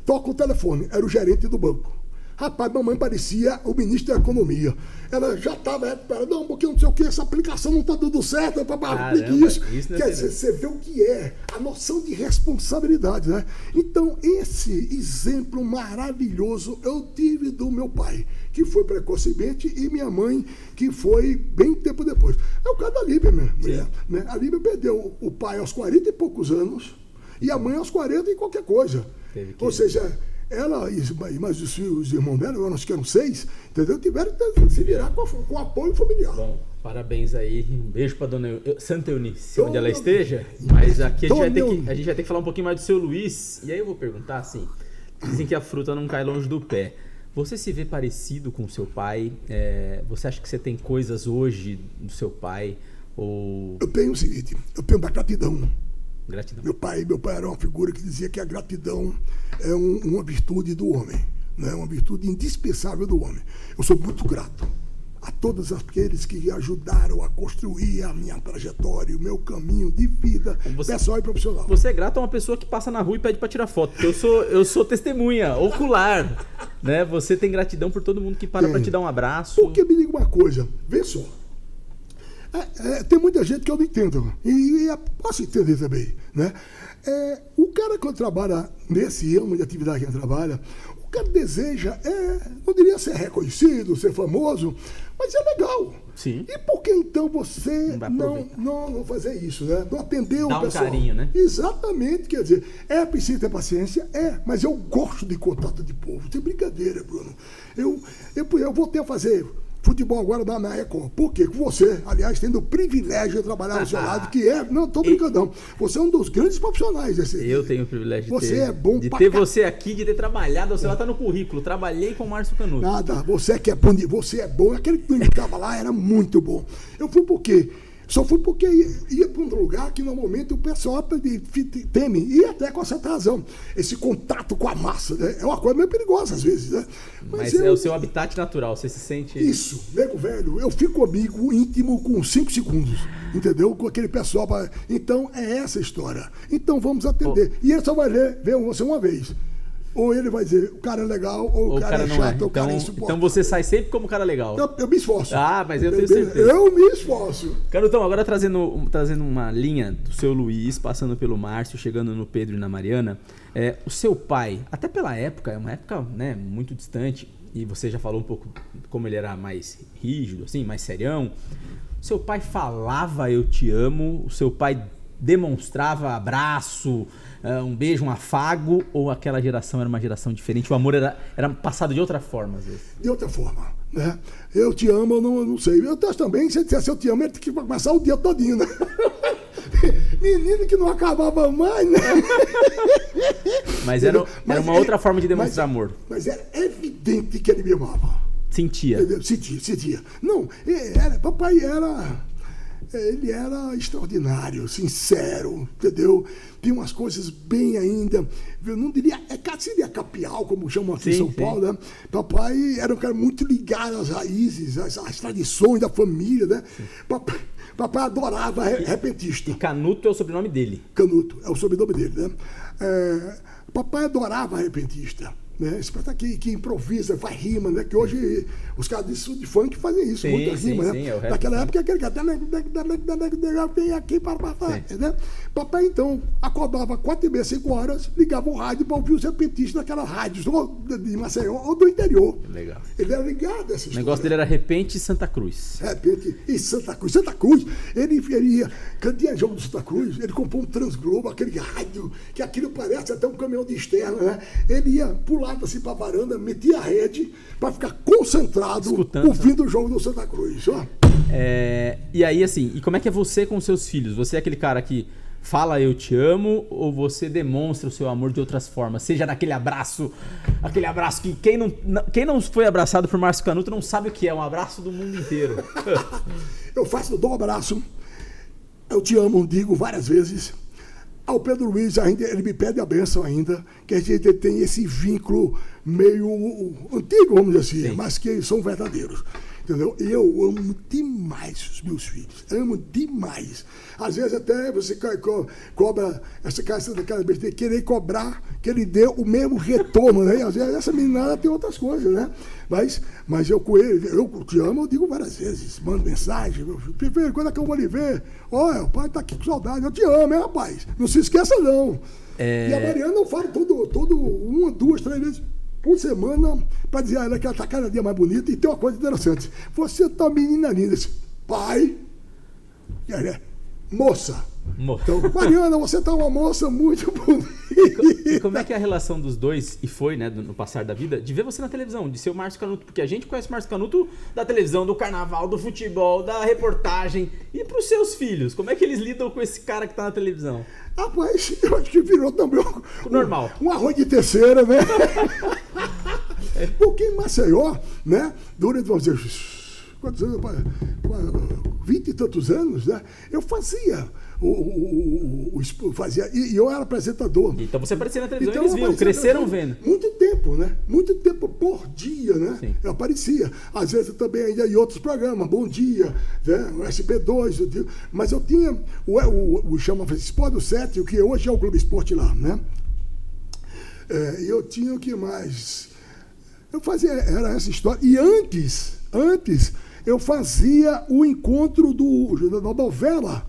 toca o telefone, era o gerente do banco. Rapaz, mamãe parecia o ministro da Economia. Ela já estava não, porque não sei o que, essa aplicação não está dando certo, aplique isso. Quer dizer, você vê o que é, a noção de responsabilidade, né? Então, esse exemplo maravilhoso eu tive do meu pai, que foi precocemente, e minha mãe, que foi bem tempo depois. É o caso da Líbia, mulher, né? A Líbia perdeu o pai aos 40 e poucos anos, e a mãe aos 40 e qualquer coisa. Ou seja, ela e mais os irmãos dela, nós que eram 6, entendeu? Tiveram que se virar com apoio familiar. Bom, parabéns aí. Um beijo para dona Santa Eunice, onde ela esteja. Mas aqui a gente vai ter que falar um pouquinho mais do seu Luiz. E aí eu vou perguntar assim: dizem que a fruta não cai longe do pé. Você se vê parecido com o seu pai? Você acha que você tem coisas hoje do seu pai? Ou... Eu tenho o seguinte: eu tenho da gratidão. Gratidão. Meu pai era uma figura que dizia que a gratidão é uma virtude do homem, né? Uma virtude indispensável do homem. Eu sou muito grato a todos aqueles que ajudaram a construir a minha trajetória, o meu caminho de vida, pessoal e profissional. Você é grato a uma pessoa que passa na rua e pede para tirar foto, porque eu sou testemunha ocular, né? Você tem gratidão por todo mundo que para te dar um abraço. Porque me diga uma coisa, vê só. Tem muita gente que eu não entendo, e posso entender também, né? O cara, quando trabalha nesse ramo de atividade que ele trabalha, o cara deseja, não diria ser reconhecido, ser famoso, mas é legal. Sim. E por que então você não fazer isso, né? Não atender o pessoal? Dá um carinho, né? Exatamente, quer dizer, preciso ter paciência, mas eu gosto de contato de povo, tem brincadeira, Bruno. Eu voltei a fazer futebol agora na Record. Por quê? Com você, aliás, tendo o privilégio de trabalhar ao seu lado, não estou brincando não. Você é um dos grandes profissionais desse. Eu tenho o privilégio de ter você aqui, de ter trabalhado, você lá está no currículo. Trabalhei com o Márcio Canuto. Nada, você que é bom, você é bom. Aquele que estava lá era muito bom. Eu fui por quê? Só fui porque ia para um lugar que normalmente o pessoal teme, e até com certa razão. Esse contato com a massa, né? É uma coisa meio perigosa às vezes, né? Mas é o seu habitat natural, você se sente... Isso, nego velho, eu fico amigo íntimo com 5 segundos, entendeu? Com aquele pessoal. Então é essa a história. Então vamos atender. E ele só vai ver você uma vez. Ou ele vai dizer, o cara é legal, ou o cara é chato, ou o cara é insuportável. Então você sai sempre como cara legal. Eu me esforço. Mas eu tenho certeza. Eu me esforço. Canutão, agora trazendo uma linha do seu Luiz, passando pelo Márcio, chegando no Pedro e na Mariana. O seu pai, até pela época, é uma época, né, muito distante, e você já falou um pouco como ele era mais rígido, assim, mais serião. O seu pai falava eu te amo, o seu pai demonstrava abraço, um beijo, um afago, ou aquela geração era uma geração diferente? O amor era passado de outra forma, às vezes? De outra forma, né? Eu te amo, eu não sei. Eu também, se ele dissesse eu te amo, ele tem que passar o dia todinho, né? Menino que não acabava mais, né? Mas era uma outra forma de demonstrar amor. Mas era evidente que ele me amava. Sentia? Entendeu? Sentia. Não, papai ele era extraordinário, sincero, entendeu? Tinha umas coisas bem ainda, eu não diria, seria capial, como chamam aqui em São Paulo, né? Papai era um cara muito ligado às raízes, às tradições da família, né? Papai adorava repentista. E Canuto é o sobrenome dele. Canuto é o sobrenome dele, né? Papai adorava repentista. Né? Esse cara que improvisa, faz rima, né? Que hoje os caras de funk fazem isso, muita rima, né? Naquela época aquele cara vem aqui para né? Papai então acordava 4h30, 5 horas, ligava o rádio para ouvir os repentistas daquela rádio de Maceió ou do interior. Legal. Ele era ligado a essa história. O negócio dele era Repente e Santa Cruz. Repente e Santa Cruz. Santa Cruz, ele ia, quando tinha jogo do Santa Cruz, ele comprou um Transglobo, aquele rádio, que aquilo parece até um caminhão de externa, né? Ele ia pular assim para a varanda, metia a rede para ficar concentrado ouvindo o jogo do Santa Cruz. Ó. E aí, assim, e como é que é você com seus filhos? Você é aquele cara que fala eu te amo, ou você demonstra o seu amor de outras formas? Seja naquele abraço que quem não foi abraçado por Márcio Canuto não sabe o que é, um abraço do mundo inteiro. Eu dou um abraço, eu te amo, digo várias vezes. Ao Pedro Luiz, ainda, ele me pede a bênção ainda, que a gente tem esse vínculo meio antigo, vamos dizer assim, mas que são verdadeiros. Entendeu? Eu amo demais os meus filhos. Amo demais. Às vezes até você cobra essa casa daquela besteira, querer cobrar que ele dê o mesmo retorno, né? Às vezes essa menina tem outras coisas, né? Mas eu com ele, eu te amo, eu digo várias vezes, mando mensagem, filho, quando é que eu vou lhe ver? Olha, o pai tá aqui com saudade, eu te amo, hein, rapaz? Não se esqueça, não. E a Mariana eu falo todo 1, 2, 3 vezes por semana, para dizer a ela que ela está cada dia mais bonita. E tem uma coisa interessante. Você tá menina linda. Pai, moça. Então, Mariana, você tá uma moça muito bonita. E como é que é a relação dos dois, e foi, né, no passar da vida, de ver você na televisão, de ser o Márcio Canuto? Porque a gente conhece o Márcio Canuto da televisão, do carnaval, do futebol, da reportagem. E para os seus filhos, como é que eles lidam com esse cara que tá na televisão? Rapaz, eu acho que virou também normal. Um arroz de terceira, né? Porque em Maceió, né, durante, vamos dizer, quantos anos? 20 e tantos anos, né? Eu fazia e eu era apresentador. Então você aparecia na televisão, então, eles viam, cresceram vendo. Muito tempo, né? Muito tempo por dia, né? Sim. Eu aparecia. Às vezes também ainda em outros programas, Bom Dia, né? O SP2, mas eu tinha o chama Esporte do 7, o que hoje é o Globo Esporte lá, né? Eu tinha o que mais? Eu fazia, era essa história. E antes eu fazia o encontro da novela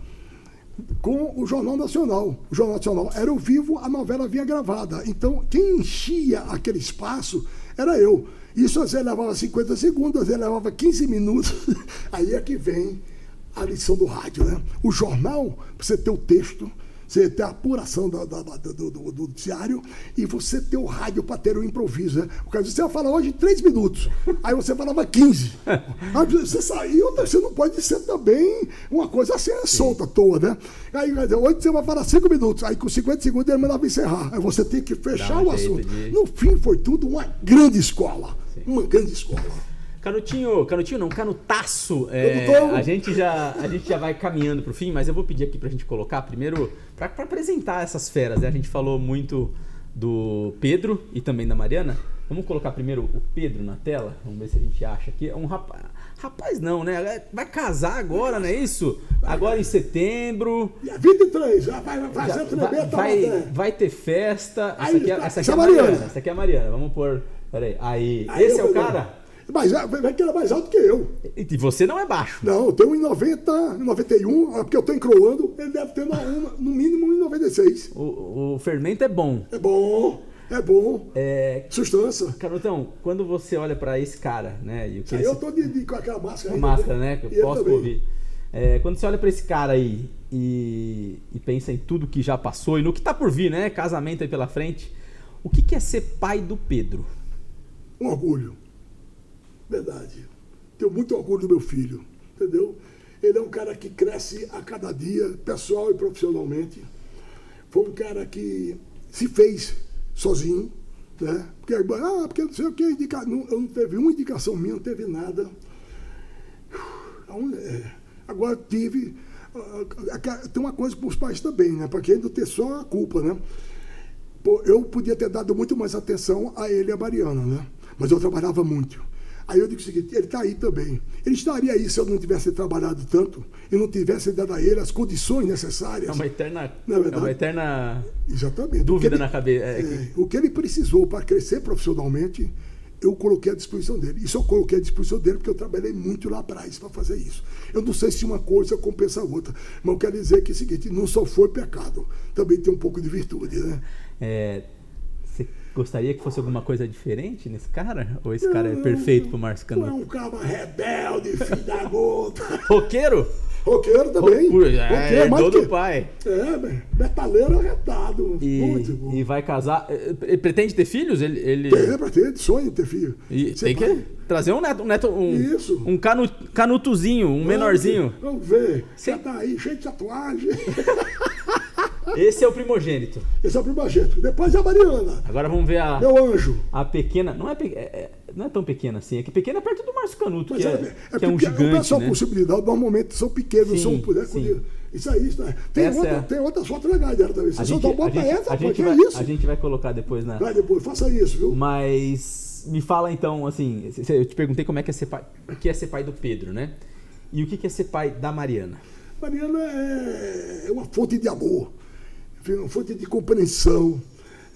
com o Jornal Nacional. O Jornal Nacional era ao vivo, a novela vinha gravada. Então, quem enchia aquele espaço era eu. Isso às vezes levava 50 segundos, às vezes levava 15 minutos. Aí é que vem a lição do rádio, né? O jornal, você ter o texto, você ter a apuração do diário e você ter o rádio para ter o improviso, né? O cara, você vai falar hoje 3 minutos, aí você falava 15. Aí você saiu, você não pode ser também uma coisa assim, solta, à toa, né? Aí hoje você vai falar 5 minutos, aí com 50 segundos ele mandava encerrar. Aí você tem que fechar o assunto. No fim, foi tudo uma grande escola. Sim. Uma grande escola. Canutinho não, Canutaço. A gente já vai caminhando pro fim, mas eu vou pedir aqui pra gente colocar primeiro, pra apresentar essas feras, né? A gente falou muito do Pedro e também da Mariana. Vamos colocar primeiro o Pedro na tela? Vamos ver se a gente acha aqui. É um rapaz não, né? Vai casar agora, não é isso? Agora em setembro. 23, já vai fazer vai ter festa. Essa aqui é a Mariana. Essa aqui é a Mariana. Vamos pôr. Peraí. Aí. Esse é o cara? Mas vai que ele é mais alto que eu. E você não é baixo. Não, eu tenho 1,90, 91, porque eu estou encroando, ele deve ter no mínimo 1,96. O fermento é bom. É bom. Sustância. Canutão, quando você olha para esse cara, né? E o que eu tô com aquela máscara aí. Máscara, né? Que eu posso ouvir. Quando você olha para esse cara aí e pensa em tudo que já passou e no que tá por vir, né? Casamento aí pela frente. O que é ser pai do Pedro? Um orgulho. Verdade. Tenho muito orgulho do meu filho, entendeu? Ele é um cara que cresce a cada dia, pessoal e profissionalmente. Foi um cara que se fez sozinho, né? Porque não sei o que, eu não teve uma indicação minha, não teve nada. Agora tive. Tem uma coisa para os pais também, né? Para quem não ter só a culpa, né? Eu podia ter dado muito mais atenção a ele e a Mariana, né? Mas eu trabalhava muito. Aí eu digo o seguinte, ele está aí também. Ele estaria aí se eu não tivesse trabalhado tanto e não tivesse dado a ele as condições necessárias. É uma eterna Exatamente. Dúvida na cabeça. O que ele precisou para crescer profissionalmente, eu coloquei à disposição dele. E só coloquei à disposição dele porque eu trabalhei muito lá atrás para fazer isso. Eu não sei se uma coisa compensa a outra, mas eu quero dizer que é o seguinte, não só foi pecado, também tem um pouco de virtude, né? Você gostaria que fosse alguma coisa diferente nesse cara? Ou esse cara é perfeito pro Márcio Canuto? É um cara rebelde, filho da gota. Roqueiro? Roqueiro também. Herdou do pai. Metaleiro arretado. E vai casar. Ele pretende ter filhos? Ele... Pretende, sonha em ter filho. E tem que trazer um neto, Isso. Um canutozinho, menorzinho. Vamos ver. Você tá aí, cheio de tatuagem. Esse é o primogênito. Esse é o primogênito. Depois é a Mariana. Agora vamos ver meu anjo. A pequena. Não é Não é tão pequena assim. É que pequena é perto do Márcio Canuto, que é um O gigante, pessoal né? com possibilidade, normalmente, são pequenos, Sim, são... sim. Isso aí, isso aí. Tem outras fotos legais dela também. Se você bota essa, pô, que é isso? A gente vai colocar depois na... Vai depois, faça isso, viu? Mas me fala então, assim, eu te perguntei como é que é ser pai, o que é ser pai do Pedro, né? E o que é ser pai da Mariana? Mariana é uma fonte de amor, uma fonte de compreensão,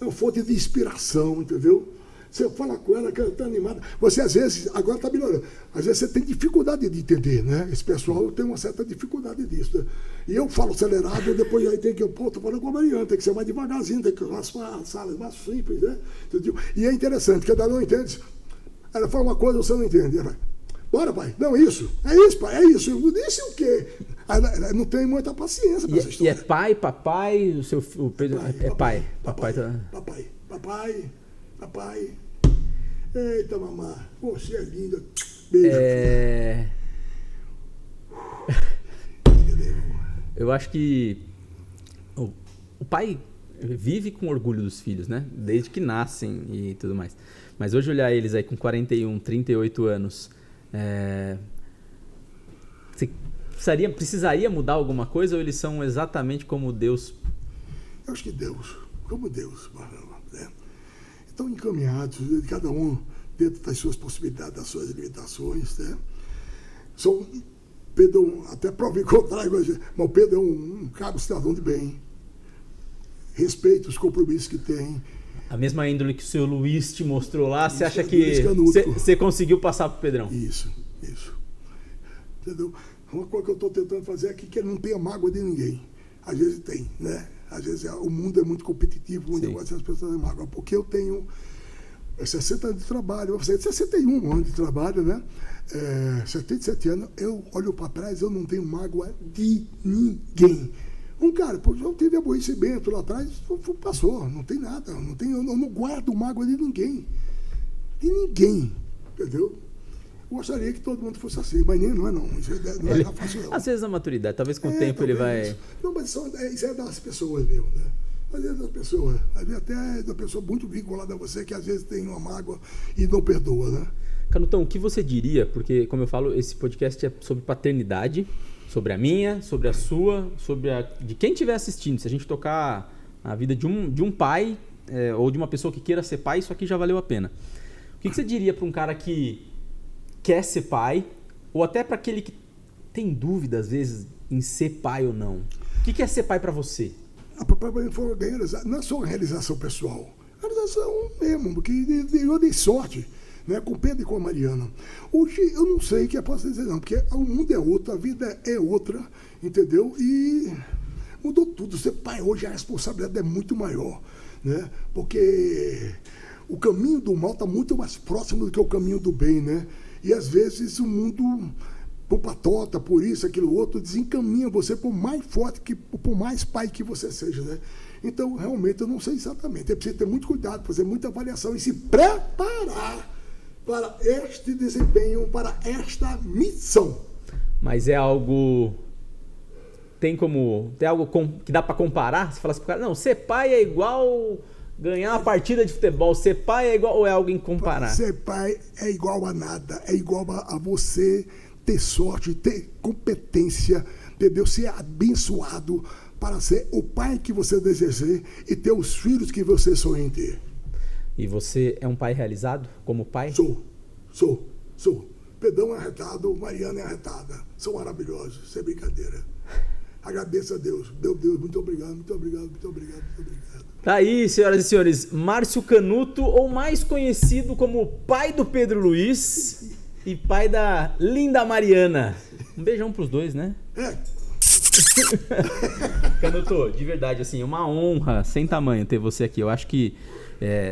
é uma fonte de inspiração, entendeu? Você fala com ela que ela está animada. Você, às vezes, agora está melhorando, às vezes você tem dificuldade de entender, né? Esse pessoal tem uma certa dificuldade disso, né? E eu falo acelerado, depois aí tem que, tô falando com a Mariana, tem que ser mais devagarzinho, tem que ser umas salas mais simples, né? Entendeu? E é interessante, que ela não entende. Ela fala uma coisa, você não entende. Ela vai, bora, pai, não, isso, pai, é isso. Eu disse o quê? Ela não tem muita paciência para essa história. E é pai, papai, o Pedro é pai. Papai. Eita, mamãe, você é linda. Beijo. Eu acho que o pai vive com orgulho dos filhos, né? Desde que nascem e tudo mais. Mas hoje olhar eles aí com 41, 38 anos, você precisaria mudar alguma coisa ou eles são exatamente como Deus? Eu acho que como Deus, né? Estão encaminhados, cada um dentro das suas possibilidades, das suas limitações, né? Pedro, até prova em contrário, mas o Pedro é um cabo cidadão de bem, respeita os compromissos que tem. A mesma índole que o seu Luiz te mostrou lá, você acha que você conseguiu passar pro Pedrão? Isso. Entendeu? Uma coisa que eu estou tentando fazer aqui é que ele não tenha mágoa de ninguém. Às vezes tem, né? Às vezes o mundo é muito competitivo, o negócio as pessoas têm mágoa. Porque eu tenho 60 anos de trabalho, eu vou fazer 61 anos de trabalho, né? 77 anos, eu olho para trás, eu não tenho mágoa de ninguém. Cara, eu tive aborrecimento lá atrás, passou, não tem nada, eu não guardo mágoa de ninguém. De ninguém, entendeu? Eu gostaria que todo mundo fosse assim, mas não é não. Isso não é fácil não. Às vezes a maturidade, talvez com o tempo ele vai... Isso. Não, mas isso é das pessoas mesmo, né? Às vezes das pessoas, às vezes até da pessoa muito vinculada a você, que às vezes tem uma mágoa e não perdoa, né? Canutão, o que você diria, porque como eu falo, esse podcast é sobre paternidade, sobre a minha, sobre a sua, sobre a de quem estiver assistindo. Se a gente tocar a vida de um pai ou de uma pessoa que queira ser pai, isso aqui já valeu a pena. O que você diria para um cara que quer ser pai, ou até para aquele que tem dúvida às vezes em ser pai ou não? O que é ser pai para você? Para mim foi não é só uma realização pessoal, realização mesmo, porque eu dei sorte, né, com o Pedro e com a Mariana. Hoje eu não sei o que eu posso dizer não, porque o mundo é outro, a vida é outra, entendeu? E mudou tudo. Ser pai hoje a responsabilidade é muito maior, né? Porque o caminho do mal está muito mais próximo do que o caminho do bem, né? E às vezes o mundo, por patota, por isso, aquilo outro, desencaminha você por mais forte, por mais pai que você seja, né? Então, realmente, eu não sei exatamente. É preciso ter muito cuidado, fazer muita avaliação e se preparar para este desempenho, para esta missão. Mas é algo... Tem algo que dá para comparar? Você fala assim pro cara, não, ser pai é igual... Ganhar uma partida de futebol, ser pai é igual ou é algo incomparável? Ser pai é igual a nada, é igual a você ter sorte, ter competência, entendeu? Ser abençoado para ser o pai que você deseja e ter os filhos que você sonha em ter. E você é um pai realizado como pai? Sou. Pedrão é arretado, Mariana é arretada. São maravilhosos, sem brincadeira. Agradeço a Deus. Deus, muito obrigado. Tá aí, senhoras e senhores, Márcio Canuto, ou mais conhecido como pai do Pedro Luiz e pai da linda Mariana. Um beijão pros dois, né? Canuto, de verdade, assim, é uma honra sem tamanho ter você aqui. Eu acho que,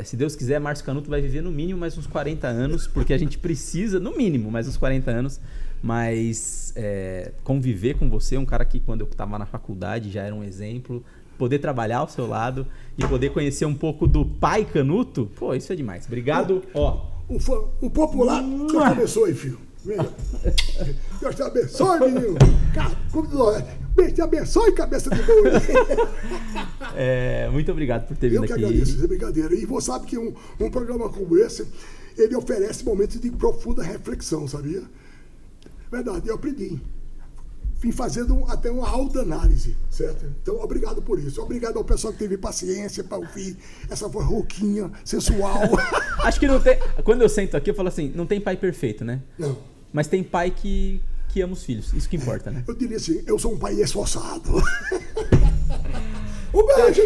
se Deus quiser, Márcio Canuto vai viver no mínimo mais uns 40 anos, porque a gente precisa, no mínimo, mais uns 40 anos, mas conviver com você, um cara que quando eu estava na faculdade já era um exemplo, poder trabalhar ao seu lado e poder conhecer um pouco do pai Canuto, pô, isso é demais. Obrigado, O popular, Deus te abençoe, filho. Deus te abençoe, menino. Deus te abençoe, cabeça de boi. Muito obrigado por ter vindo aqui. Eu que agradeço, isso é brincadeira. E você sabe que um programa como esse, ele oferece momentos de profunda reflexão, sabia? Verdade, eu aprendi. Vim fazendo até uma autoanálise, certo? Então, obrigado por isso. Obrigado ao pessoal que teve paciência para ouvir essa voz rouquinha, sensual. Acho que não tem... Quando eu sento aqui, eu falo assim, não tem pai perfeito, né? Não. Mas tem pai que ama os filhos. Isso que importa, né? Eu diria assim, eu sou um pai esforçado. Um beijo!